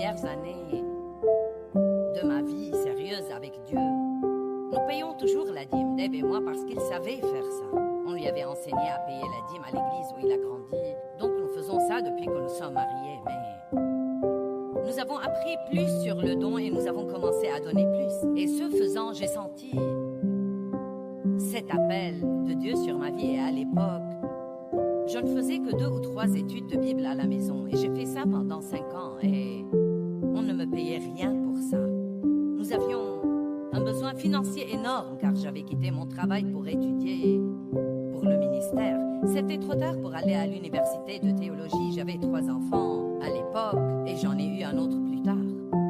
premières années de ma vie sérieuse avec Dieu, nous payons toujours la dîme, Deb et moi, parce qu'il savait faire ça. On lui avait enseigné à payer la dîme à l'église où il a grandi. Donc nous faisons ça depuis que nous sommes mariés, mais nous avons appris plus sur le don et nous avons commencé à donner plus. Et ce faisant, j'ai senti cet appel de Dieu sur ma vie. Et à l'époque, je ne faisais que 2 ou 3 études de Bible à la maison. Et j'ai fait ça pendant 5 ans et on ne me payait rien pour ça. Nous avions un besoin financier énorme car j'avais quitté mon travail pour étudier pour le ministère. C'était trop tard pour aller à l'université de théologie. J'avais 3 enfants à l'époque et j'en ai eu un autre plus tard.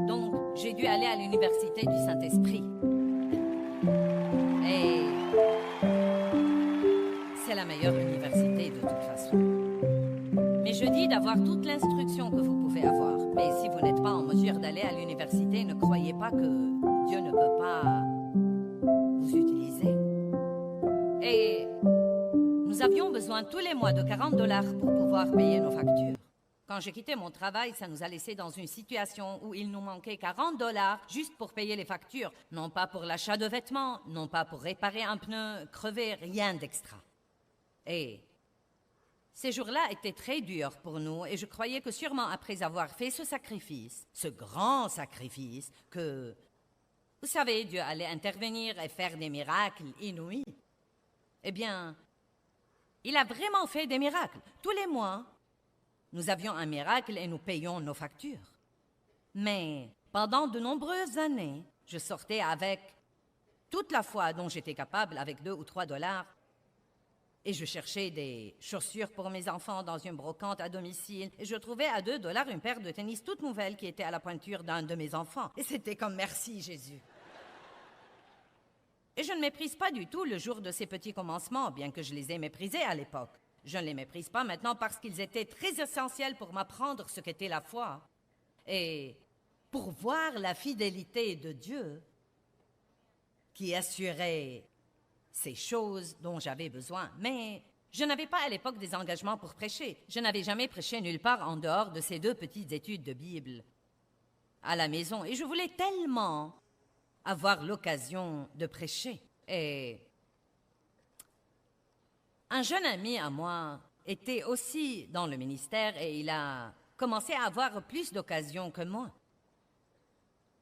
Donc, j'ai dû aller à l'université du Saint-Esprit. Et c'est la meilleure université de toute façon. Mais je dis d'avoir toute l'instruction que vous pouvez avoir. Mais si vous n'êtes pas en mesure d'aller à l'université, ne croyez pas que Dieu ne peut pas vous utiliser. Et nous avions besoin tous les mois de $40 pour pouvoir payer nos factures. Quand j'ai quitté mon travail, ça nous a laissé dans une situation où il nous manquait $40 juste pour payer les factures. Non pas pour l'achat de vêtements, non pas pour réparer un pneu crevé, rien d'extra. Et ces jours-là étaient très durs pour nous et je croyais que sûrement après avoir fait ce sacrifice, ce grand sacrifice, que, vous savez, Dieu allait intervenir et faire des miracles inouïs. Eh bien, il a vraiment fait des miracles. Tous les mois, nous avions un miracle et nous payions nos factures. Mais pendant de nombreuses années, je sortais avec toute la foi dont j'étais capable, avec 2 ou 3 dollars, et je cherchais des chaussures pour mes enfants dans une brocante à domicile, et je trouvais à 2 dollars une paire de tennis toute nouvelle qui était à la pointure d'un de mes enfants. Et c'était comme « Merci, Jésus ». Et je ne méprise pas du tout le jour de ces petits commencements, bien que je les ai méprisés à l'époque. Je ne les méprise pas maintenant parce qu'ils étaient très essentiels pour m'apprendre ce qu'était la foi. Et pour voir la fidélité de Dieu qui assurait ces choses dont j'avais besoin. Mais je n'avais pas à l'époque des engagements pour prêcher. Je n'avais jamais prêché nulle part en dehors de ces 2 petites études de Bible à la maison. Et je voulais tellement avoir l'occasion de prêcher. Et un jeune ami à moi était aussi dans le ministère et il a commencé à avoir plus d'occasions que moi.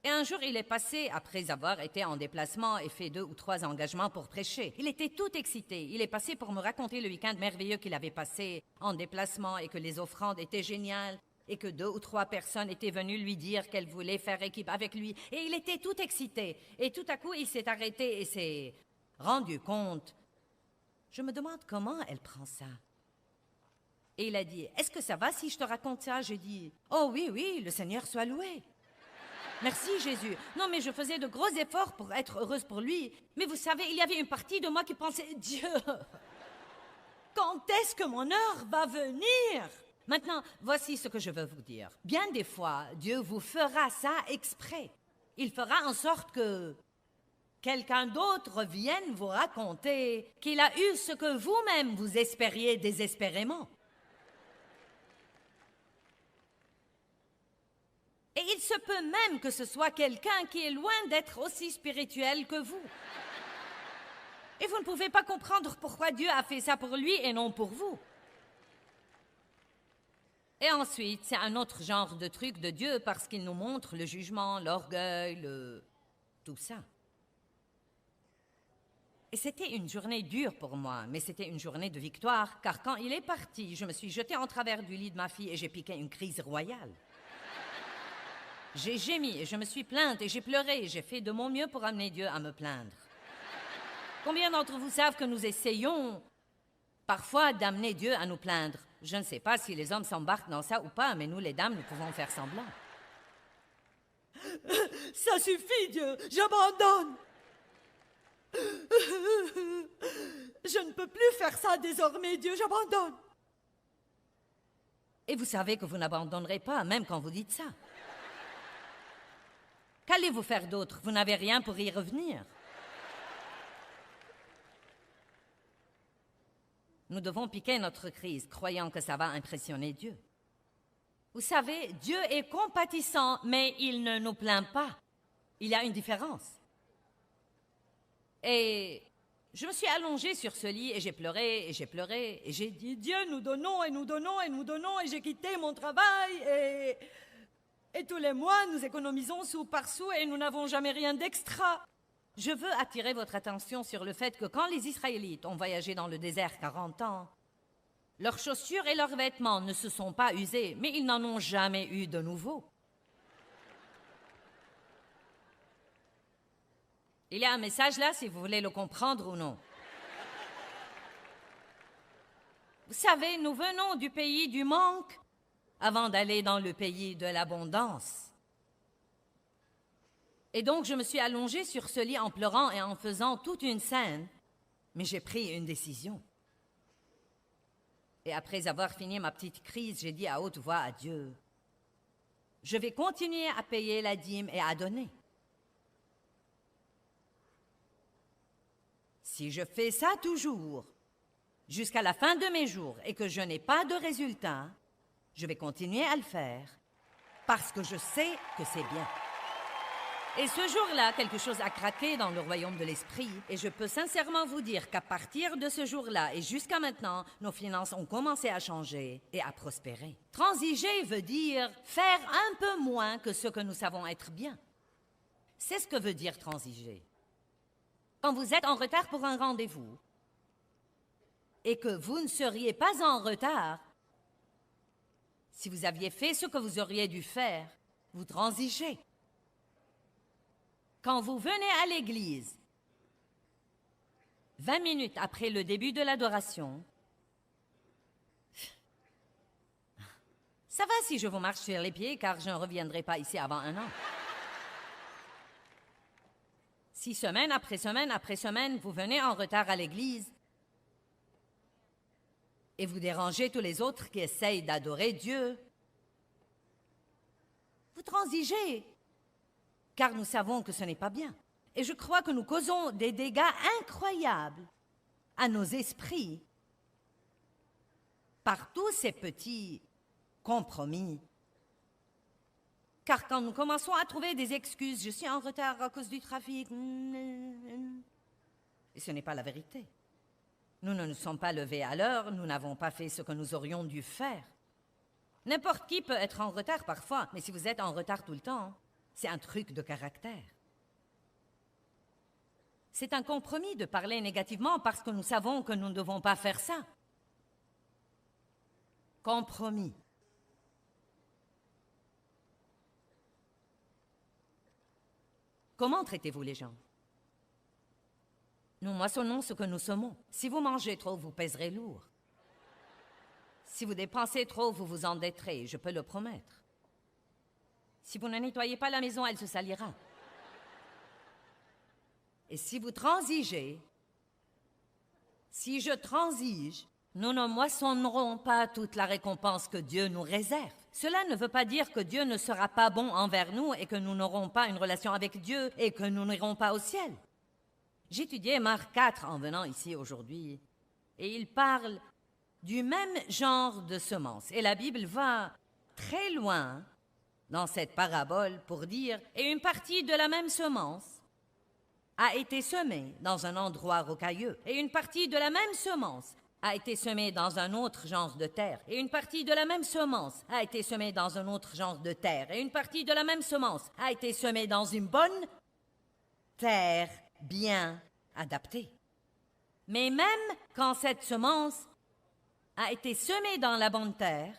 Et un jour, il est passé, après avoir été en déplacement et fait 2 ou 3 engagements pour prêcher. Il était tout excité. Il est passé pour me raconter le week-end merveilleux qu'il avait passé en déplacement et que les offrandes étaient géniales et que 2 ou 3 personnes étaient venues lui dire qu'elles voulaient faire équipe avec lui. Et il était tout excité. Et tout à coup, il s'est arrêté et s'est rendu compte. Je me demande comment elle prend ça. Et il a dit, « Est-ce que ça va si je te raconte ça? » J'ai dit, « Oh oui, oui, le Seigneur soit loué. » Merci, Jésus. Non, mais je faisais de gros efforts pour être heureuse pour lui. Mais vous savez, il y avait une partie de moi qui pensait, « Dieu, quand est-ce que mon heure va venir? » Maintenant, voici ce que je veux vous dire. Bien des fois, Dieu vous fera ça exprès. Il fera en sorte que quelqu'un d'autre vienne vous raconter qu'il a eu ce que vous-même vous espériez désespérément. Et il se peut même que ce soit quelqu'un qui est loin d'être aussi spirituel que vous. Et vous ne pouvez pas comprendre pourquoi Dieu a fait ça pour lui et non pour vous. Et ensuite, c'est un autre genre de truc de Dieu parce qu'il nous montre le jugement, l'orgueil, tout ça. Et c'était une journée dure pour moi, mais c'était une journée de victoire, car quand il est parti, je me suis jetée en travers du lit de ma fille et j'ai piqué une crise royale. J'ai gémi et je me suis plainte et j'ai pleuré et j'ai fait de mon mieux pour amener Dieu à me plaindre. Combien d'entre vous savent que nous essayons parfois d'amener Dieu à nous plaindre? Je ne sais pas si les hommes s'embarquent dans ça ou pas, mais nous, les dames, nous pouvons faire semblant. Ça suffit, Dieu, j'abandonne. Je ne peux plus faire ça désormais, Dieu, j'abandonne. Et vous savez que vous n'abandonnerez pas, même quand vous dites ça. Qu'allez-vous faire d'autre? Vous n'avez rien pour y revenir. Nous devons piquer notre crise, croyant que ça va impressionner Dieu. Vous savez, Dieu est compatissant, mais il ne nous plaint pas. Il y a une différence. Et je me suis allongée sur ce lit et j'ai pleuré, et j'ai pleuré, et j'ai dit, Dieu, nous donnons, et nous donnons, et nous donnons, et j'ai quitté mon travail, et tous les mois, nous économisons sou par sou, et nous n'avons jamais rien d'extra. Je veux attirer votre attention sur le fait que quand les Israélites ont voyagé dans le désert 40 ans, leurs chaussures et leurs vêtements ne se sont pas usés, mais ils n'en ont jamais eu de nouveau. Il y a un message là, si vous voulez le comprendre ou non. Vous savez, nous venons du pays du manque avant d'aller dans le pays de l'abondance. Et donc, je me suis allongée sur ce lit en pleurant et en faisant toute une scène, mais j'ai pris une décision. Et après avoir fini ma petite crise, j'ai dit à haute voix à Dieu, « Je vais continuer à payer la dîme et à donner. Si je fais ça toujours, jusqu'à la fin de mes jours, et que je n'ai pas de résultat, je vais continuer à le faire, parce que je sais que c'est bien. » Et ce jour-là, quelque chose a craqué dans le royaume de l'esprit, et je peux sincèrement vous dire qu'à partir de ce jour-là et jusqu'à maintenant, nos finances ont commencé à changer et à prospérer. Transiger veut dire faire un peu moins que ce que nous savons être bien. C'est ce que veut dire transiger. Quand vous êtes en retard pour un rendez-vous et que vous ne seriez pas en retard, si vous aviez fait ce que vous auriez dû faire, vous transigez. Quand vous venez à l'église, 20 minutes après le début de l'adoration, ça va si je vous marche sur les pieds, car je ne reviendrai pas ici avant un an. Si semaine après semaine après semaine, vous venez en retard à l'église et vous dérangez tous les autres qui essayent d'adorer Dieu, vous transigez, car nous savons que ce n'est pas bien. Et je crois que nous causons des dégâts incroyables à nos esprits par tous ces petits compromis. Car quand nous commençons à trouver des excuses, je suis en retard à cause du trafic, et ce n'est pas la vérité. Nous ne nous sommes pas levés à l'heure, nous n'avons pas fait ce que nous aurions dû faire. N'importe qui peut être en retard parfois, mais si vous êtes en retard tout le temps, c'est un truc de caractère. C'est un compromis de parler négativement parce que nous savons que nous ne devons pas faire ça. Compromis. Comment traitez-vous les gens? Nous moissonnons ce que nous semons. Si vous mangez trop, vous pèserez lourd. Si vous dépensez trop, vous vous endetterez, je peux le promettre. Si vous ne nettoyez pas la maison, elle se salira. Et si vous transigez, si je transige, nous ne moissonnerons pas toute la récompense que Dieu nous réserve. Cela ne veut pas dire que Dieu ne sera pas bon envers nous et que nous n'aurons pas une relation avec Dieu et que nous n'irons pas au ciel. J'étudiais Marc 4 en venant ici aujourd'hui et il parle du même genre de semence. Et la Bible va très loin dans cette parabole pour dire « Et une partie de la même semence a été semée dans un endroit rocailleux. Et une partie de la même semence a été semée dans un autre genre de terre. Et une partie de la même semence a été semée dans un autre genre de terre. Et une partie de la même semence a été semée dans une bonne terre bien adaptée. Mais même quand cette semence a été semée dans la bonne terre,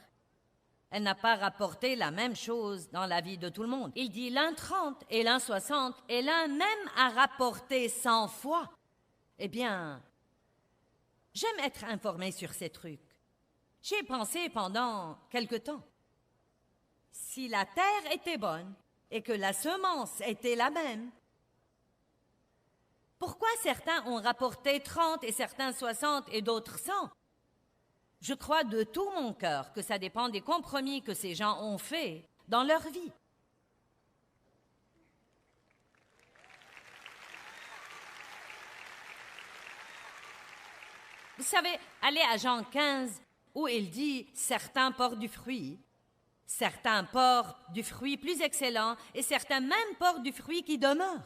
elle n'a pas rapporté la même chose dans la vie de tout le monde. Il dit l'un 30 et l'un 60 et l'un même a rapporté 100 fois. Eh bien, j'aime être informée sur ces trucs. J'y ai pensé pendant quelque temps. Si la terre était bonne et que la semence était la même, pourquoi certains ont rapporté 30 et certains 60 et d'autres 100? Je crois de tout mon cœur que ça dépend des compromis que ces gens ont faits dans leur vie. Vous savez, allez à Jean 15, où il dit « Certains portent du fruit, Certains portent du fruit plus excellent et certains même portent du fruit qui demeure.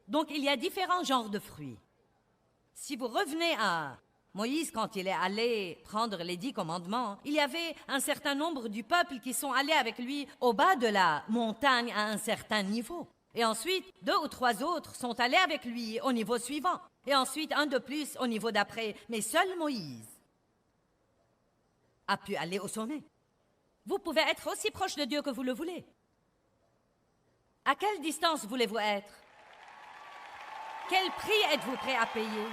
Donc il y a différents genres de fruits. Si vous revenez à Moïse, quand il est allé prendre les 10 commandements, il y avait un certain nombre du peuple qui sont allés avec lui au bas de la montagne à un certain niveau. Et ensuite, 2 ou 3 autres sont allés avec lui au niveau suivant. Et ensuite, un de plus au niveau d'après. Mais seul Moïse a pu aller au sommet. Vous pouvez être aussi proche de Dieu que vous le voulez. À quelle distance voulez-vous être? Quel prix êtes-vous prêt à payer?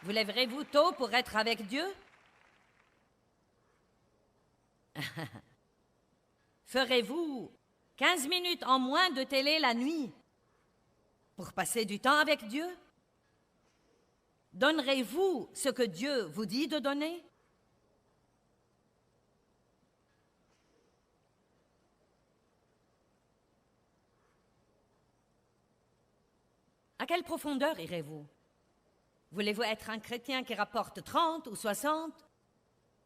Vous lèverez-vous tôt pour être avec Dieu? Ferez-vous 15 minutes en moins de télé la nuit pour passer du temps avec Dieu? Donnerez-vous ce que Dieu vous dit de donner? À quelle profondeur irez-vous? Voulez-vous être un chrétien qui rapporte 30 ou 60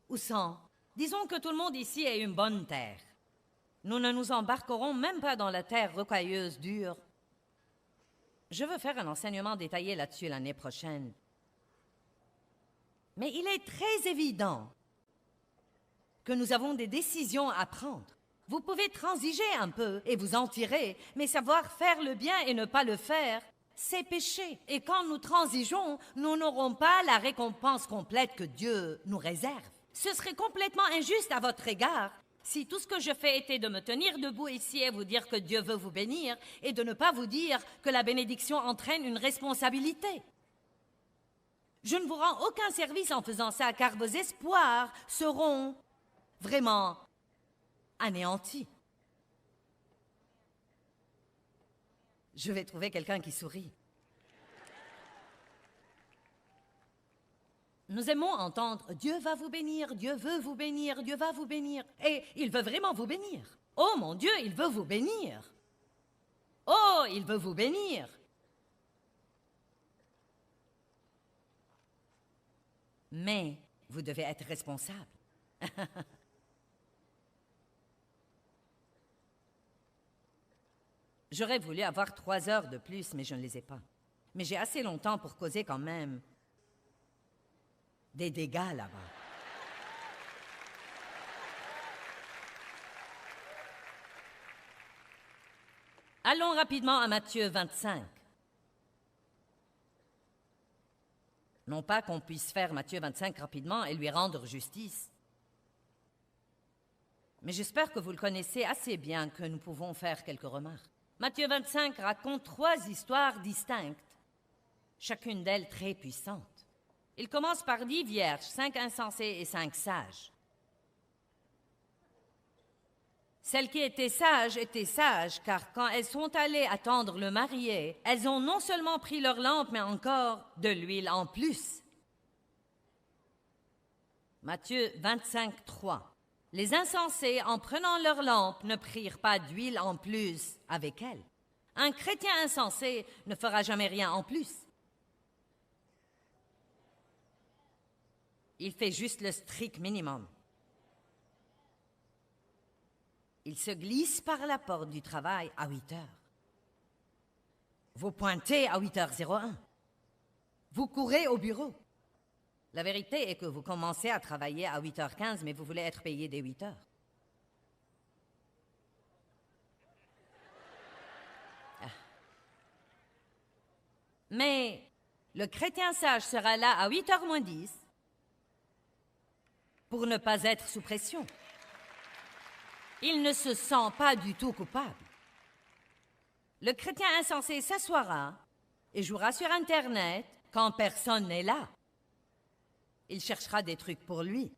ou 100? Disons que tout le monde ici ait une bonne terre. Nous ne nous embarquerons même pas dans la terre rocailleuse dure. Je veux faire un enseignement détaillé là-dessus l'année prochaine. Mais il est très évident que nous avons des décisions à prendre. Vous pouvez transiger un peu et vous en tirer, mais savoir faire le bien et ne pas le faire, c'est péché. Et quand nous transigeons, nous n'aurons pas la récompense complète que Dieu nous réserve. Ce serait complètement injuste à votre égard si tout ce que je fais était de me tenir debout ici et vous dire que Dieu veut vous bénir et de ne pas vous dire que la bénédiction entraîne une responsabilité. Je ne vous rends aucun service en faisant ça, car vos espoirs seront vraiment anéantis. Je vais trouver quelqu'un qui sourit. Nous aimons entendre « Dieu va vous bénir, Dieu veut vous bénir, Dieu va vous bénir ». Et il veut vraiment vous bénir. Oh mon Dieu, il veut vous bénir. Oh, il veut vous bénir. Mais vous devez être responsable. J'aurais voulu avoir 3 heures de plus, mais je ne les ai pas. Mais j'ai assez longtemps pour causer quand même des dégâts là-bas. Allons rapidement à Matthieu 25. Non pas qu'on puisse faire Matthieu 25 rapidement et lui rendre justice. Mais j'espère que vous le connaissez assez bien que nous pouvons faire quelques remarques. Matthieu 25 raconte 3 histoires distinctes, chacune d'elles très puissante. Il commence par 10 vierges, 5 insensés et 5 sages. Celles qui étaient sages, car quand elles sont allées attendre le marié, elles ont non seulement pris leur lampe, mais encore de l'huile en plus. Matthieu 25, 3. Les insensés, en prenant leur lampe, ne prirent pas d'huile en plus avec elles. Un chrétien insensé ne fera jamais rien en plus. Il fait juste le strict minimum. Il se glisse par la porte du travail à 8 heures. Vous pointez à 8h01. Vous courez au bureau. La vérité est que vous commencez à travailler à 8h15, mais vous voulez être payé dès 8h. Mais le chrétien sage sera là à 8h moins 10 pour ne pas être sous pression. Il ne se sent pas du tout coupable. Le chrétien insensé s'assoira et jouera sur Internet quand personne n'est là. Il cherchera des trucs pour lui.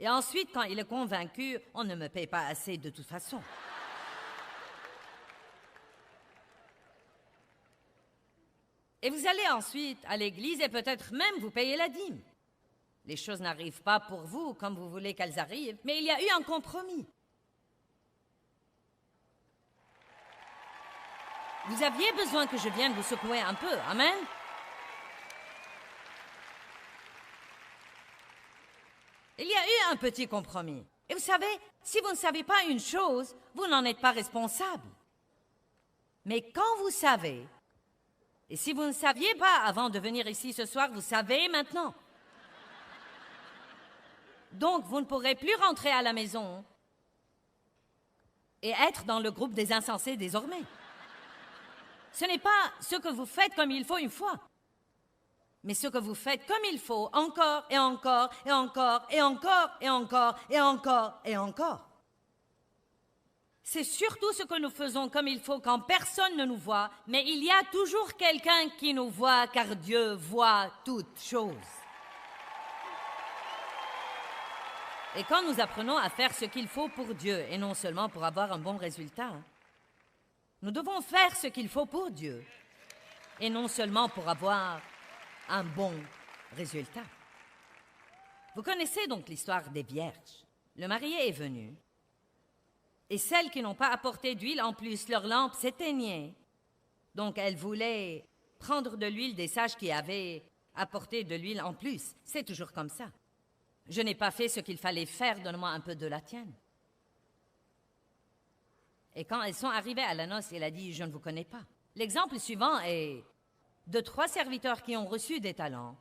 Et ensuite, quand il est convaincu, on ne me paye pas assez de toute façon. Et vous allez ensuite à l'église et peut-être même vous payer la dîme. Les choses n'arrivent pas pour vous comme vous voulez qu'elles arrivent, mais il y a eu un compromis. Vous aviez besoin que je vienne vous secouer un peu, amen? Il y a eu un petit compromis. Et vous savez, si vous ne savez pas une chose, vous n'en êtes pas responsable. Mais quand vous savez, et si vous ne saviez pas avant de venir ici ce soir, vous savez maintenant. Donc, vous ne pourrez plus rentrer à la maison et être dans le groupe des insensés désormais. Ce n'est pas ce que vous faites comme il faut une fois, mais ce que vous faites comme il faut encore et encore et encore et encore et encore et encore et encore. C'est surtout ce que nous faisons comme il faut quand personne ne nous voit, mais il y a toujours quelqu'un qui nous voit car Dieu voit toutes choses. Et quand nous apprenons à faire ce qu'il faut pour Dieu et non seulement pour avoir un bon résultat, nous devons faire ce qu'il faut pour Dieu et non seulement pour avoir un bon résultat. Vous connaissez donc l'histoire des vierges. Le marié est venu et celles qui n'ont pas apporté d'huile en plus, leur lampe s'éteignait. Donc elles voulaient prendre de l'huile des sages qui avaient apporté de l'huile en plus. C'est toujours comme ça. Je n'ai pas fait ce qu'il fallait faire, donne-moi un peu de la tienne. Et quand elles sont arrivées à la noce, il a dit, je ne vous connais pas. L'exemple suivant est de 3 serviteurs qui ont reçu des talents.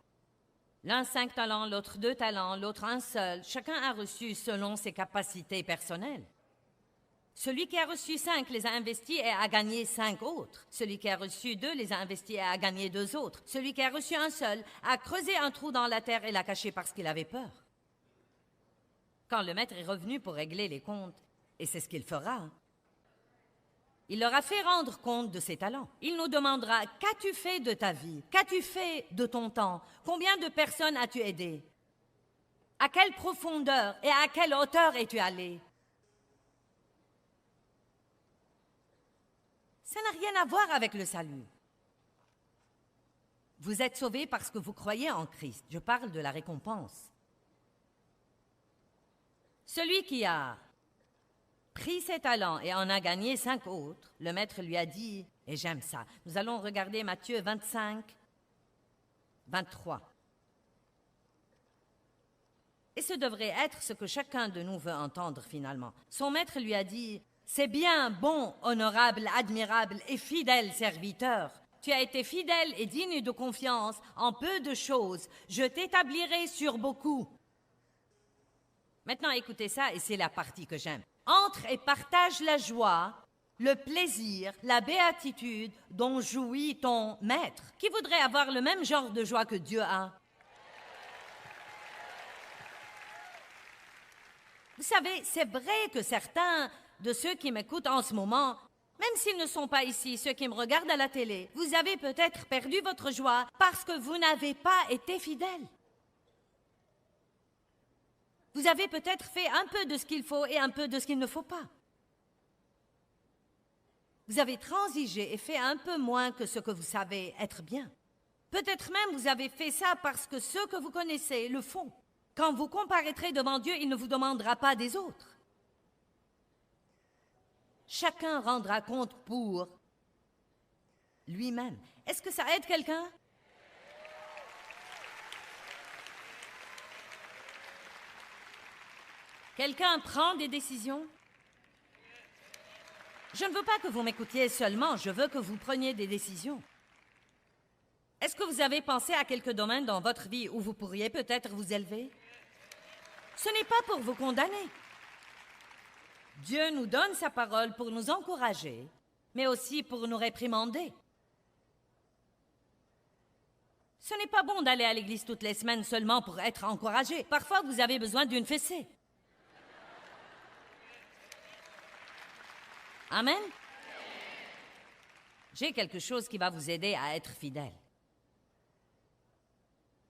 L'un 5 talents, l'autre 2 talents, l'autre un seul. Chacun a reçu selon ses capacités personnelles. Celui qui a reçu 5 les a investis et a gagné 5 autres. Celui qui a reçu 2 les a investis et a gagné 2 autres. Celui qui a reçu un seul a creusé un trou dans la terre et l'a caché parce qu'il avait peur. Quand le maître est revenu pour régler les comptes, et c'est ce qu'il fera, il leur a fait rendre compte de ses talents. Il nous demandera, qu'as-tu fait de ta vie? Qu'as-tu fait de ton temps? Combien de personnes as-tu aidé? À quelle profondeur et à quelle hauteur es-tu allé? Ça n'a rien à voir avec le salut. Vous êtes sauvés parce que vous croyez en Christ. Je parle de la récompense. Celui qui a pris ses talents et en a gagné 5 autres, le maître lui a dit, et j'aime ça, nous allons regarder Matthieu 25, 23. Et ce devrait être ce que chacun de nous veut entendre finalement. Son maître lui a dit, c'est bien, bon, honorable, admirable et fidèle serviteur. Tu as été fidèle et digne de confiance en peu de choses. Je t'établirai sur beaucoup. Maintenant, écoutez ça, et c'est la partie que j'aime. Entre et partage la joie, le plaisir, la béatitude dont jouit ton maître. Qui voudrait avoir le même genre de joie que Dieu a? Vous savez, c'est vrai que certains de ceux qui m'écoutent en ce moment, même s'ils ne sont pas ici, ceux qui me regardent à la télé, vous avez peut-être perdu votre joie parce que vous n'avez pas été fidèle. Vous avez peut-être fait un peu de ce qu'il faut et un peu de ce qu'il ne faut pas. Vous avez transigé et fait un peu moins que ce que vous savez être bien. Peut-être même vous avez fait ça parce que ceux que vous connaissez le font. Quand vous comparaîtrez devant Dieu, il ne vous demandera pas des autres. Chacun rendra compte pour lui-même. Est-ce que ça aide quelqu'un? Quelqu'un prend des décisions? Je ne veux pas que vous m'écoutiez seulement, je veux que vous preniez des décisions. Est-ce que vous avez pensé à quelques domaines dans votre vie où vous pourriez peut-être vous élever? Ce n'est pas pour vous condamner. Dieu nous donne sa parole pour nous encourager, mais aussi pour nous réprimander. Ce n'est pas bon d'aller à l'église toutes les semaines seulement pour être encouragé. Parfois, vous avez besoin d'une fessée. Amen? J'ai quelque chose qui va vous aider à être fidèle.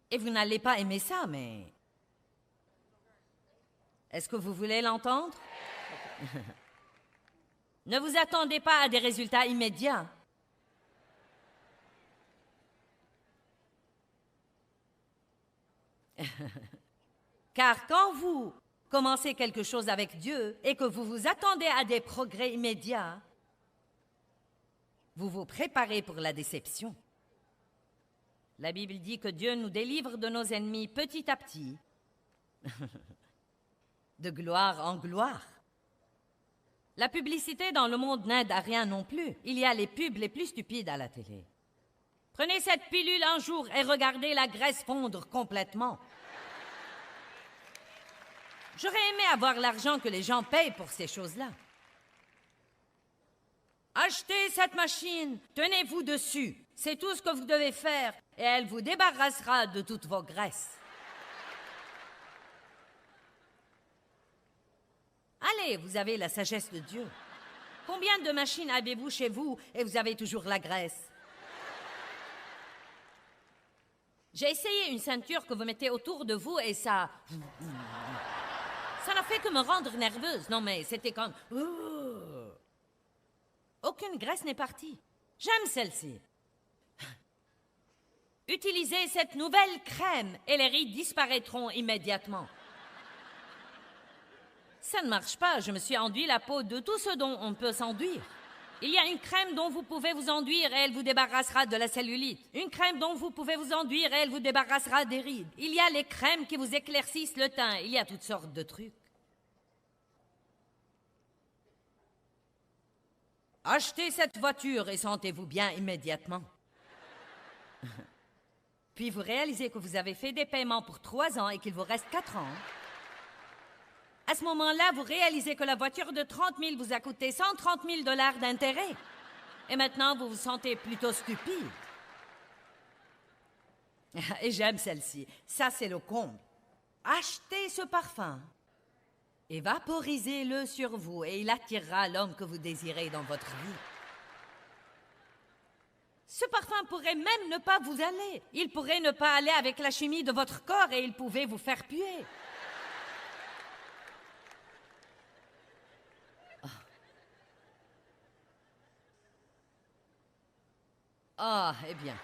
Et vous n'allez pas aimer ça, mais... Est-ce que vous voulez l'entendre? Ne vous attendez pas à des résultats immédiats. Car quand vous commencez quelque chose avec Dieu et que vous vous attendez à des progrès immédiats, vous vous préparez pour la déception. La Bible dit que Dieu nous délivre de nos ennemis petit à petit. de gloire en gloire. La publicité dans le monde n'aide à rien non plus. Il y a les pubs les plus stupides à la télé. Prenez cette pilule un jour et regardez la graisse fondre complètement. J'aurais aimé avoir l'argent que les gens payent pour ces choses-là. Achetez cette machine, tenez-vous dessus. C'est tout ce que vous devez faire et elle vous débarrassera de toutes vos graisses. Allez, vous avez la sagesse de Dieu. Combien de machines avez-vous chez vous et vous avez toujours la graisse? J'ai essayé une ceinture que vous mettez autour de vous et ça... Ça n'a fait que me rendre nerveuse. Non, mais c'était comme... Aucune graisse n'est partie. J'aime celle-ci. Utilisez cette nouvelle crème et les rides disparaîtront immédiatement. Ça ne marche pas. Je me suis enduit la peau de tout ce dont on peut s'enduire. Il y a une crème dont vous pouvez vous enduire et elle vous débarrassera de la cellulite. Une crème dont vous pouvez vous enduire et elle vous débarrassera des rides. Il y a les crèmes qui vous éclaircissent le teint. Il y a toutes sortes de trucs. Achetez cette voiture et sentez-vous bien immédiatement. Puis vous réalisez que vous avez fait des paiements pour 3 ans et qu'il vous reste 4 ans. À ce moment-là, vous réalisez que la voiture de 30 000 vous a coûté 130 000 $ d'intérêt. Et maintenant, vous vous sentez plutôt stupide. Et j'aime celle-ci. Ça, c'est le comble. Achetez ce parfum et vaporisez-le sur vous et il attirera l'homme que vous désirez dans votre vie. Ce parfum pourrait même ne pas vous aller. Il pourrait ne pas aller avec la chimie de votre corps et il pouvait vous faire puer. Ah, eh bien.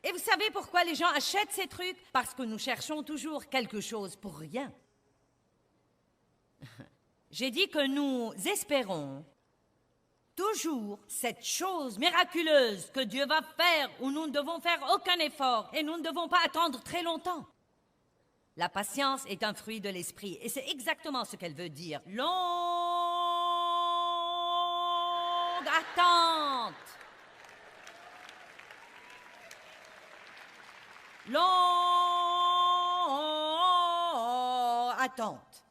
Et vous savez pourquoi les gens achètent ces trucs? Parce que nous cherchons toujours quelque chose pour rien. J'ai dit que nous espérons toujours cette chose miraculeuse que Dieu va faire où nous ne devons faire aucun effort et nous ne devons pas attendre très longtemps. La patience est un fruit de l'esprit et c'est exactement ce qu'elle veut dire. Longue attente. Longue attente.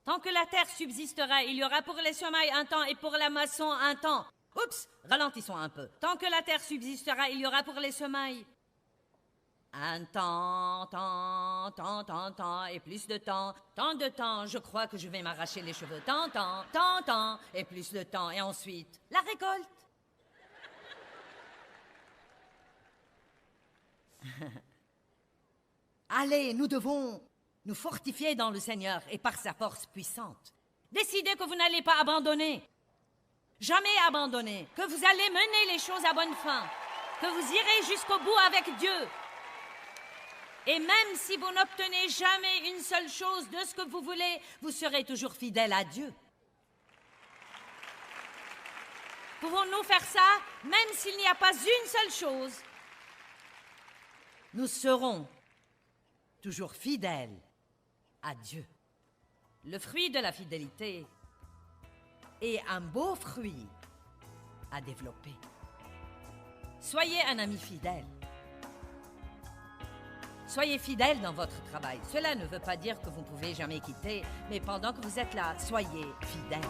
Tant que la terre subsistera, il y aura pour les semailles un temps et pour la moisson un temps. Oups, ralentissons un peu. Tant que la terre subsistera, il y aura pour les semailles un temps, et plus de temps, tant de temps, je crois que je vais m'arracher les cheveux, temps, et plus de temps, et ensuite, la récolte. Allez, nous devons nous fortifier dans le Seigneur et par sa force puissante. Décidez que vous n'allez pas abandonner. Jamais abandonner. Que vous allez mener les choses à bonne fin. Que vous irez jusqu'au bout avec Dieu. Et même si vous n'obtenez jamais une seule chose de ce que vous voulez, vous serez toujours fidèle à Dieu. Pouvons-nous faire ça, même s'il n'y a pas une seule chose? Nous serons toujours fidèles à Dieu. Le fruit de la fidélité est un beau fruit à développer. Soyez un ami fidèle. Soyez fidèle dans votre travail. Cela ne veut pas dire que vous ne pouvez jamais quitter, mais pendant que vous êtes là, soyez fidèle.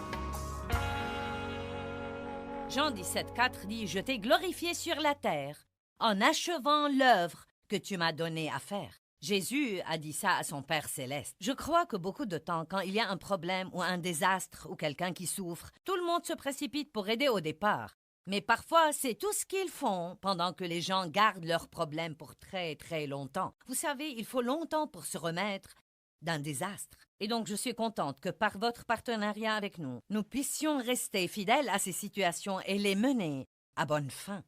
Jean 17,4 dit « Je t'ai glorifié sur la terre en achevant l'œuvre que tu m'as donné à faire. » Jésus a dit ça à son Père céleste. Je crois que beaucoup de temps, quand il y a un problème ou un désastre ou quelqu'un qui souffre, tout le monde se précipite pour aider au départ. Mais parfois, c'est tout ce qu'ils font pendant que les gens gardent leurs problèmes pour très, très longtemps. Vous savez, il faut longtemps pour se remettre d'un désastre. Et donc, je suis contente que par votre partenariat avec nous, nous puissions rester fidèles à ces situations et les mener à bonne fin.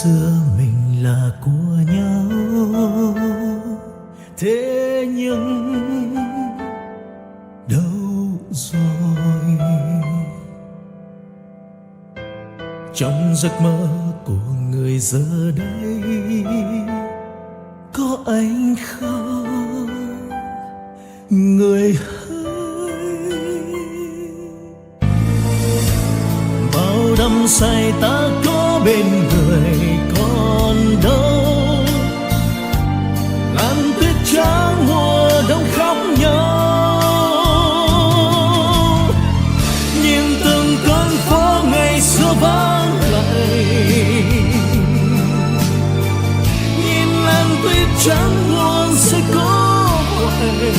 xưa mình là của nhau, thế nhưng đâu rồi? Trong giấc mơ của người giờ đây có anh không, người hỡi? Bao đắm say ta có bên người còn đâu, ngàn tuyết trắng mùa đông khóc nhau, nhìn từng con phố ngày xưa vắng lặng, nhìn làn tuyết trắng buồn sẽ có hoài.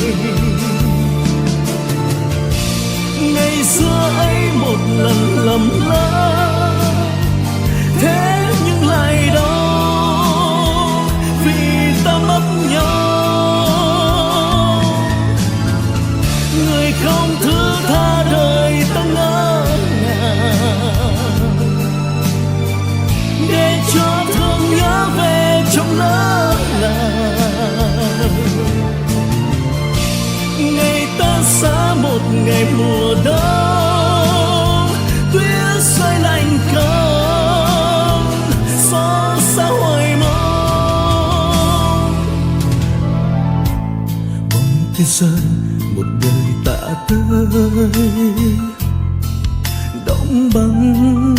Ngày xưa ấy một lần lầm lỡ, thế nhưng lại đau vì ta mất nhau. Người không thứ tha đời ta ngỡ ngàng, để cho thương nhớ về trong lỡ làng. Ngày ta xa một ngày mùa đông, tuyết rơi lạnh cóng, xót xa hoài mong. Bóng tuyết rơi một đời tạ tới, đóng băng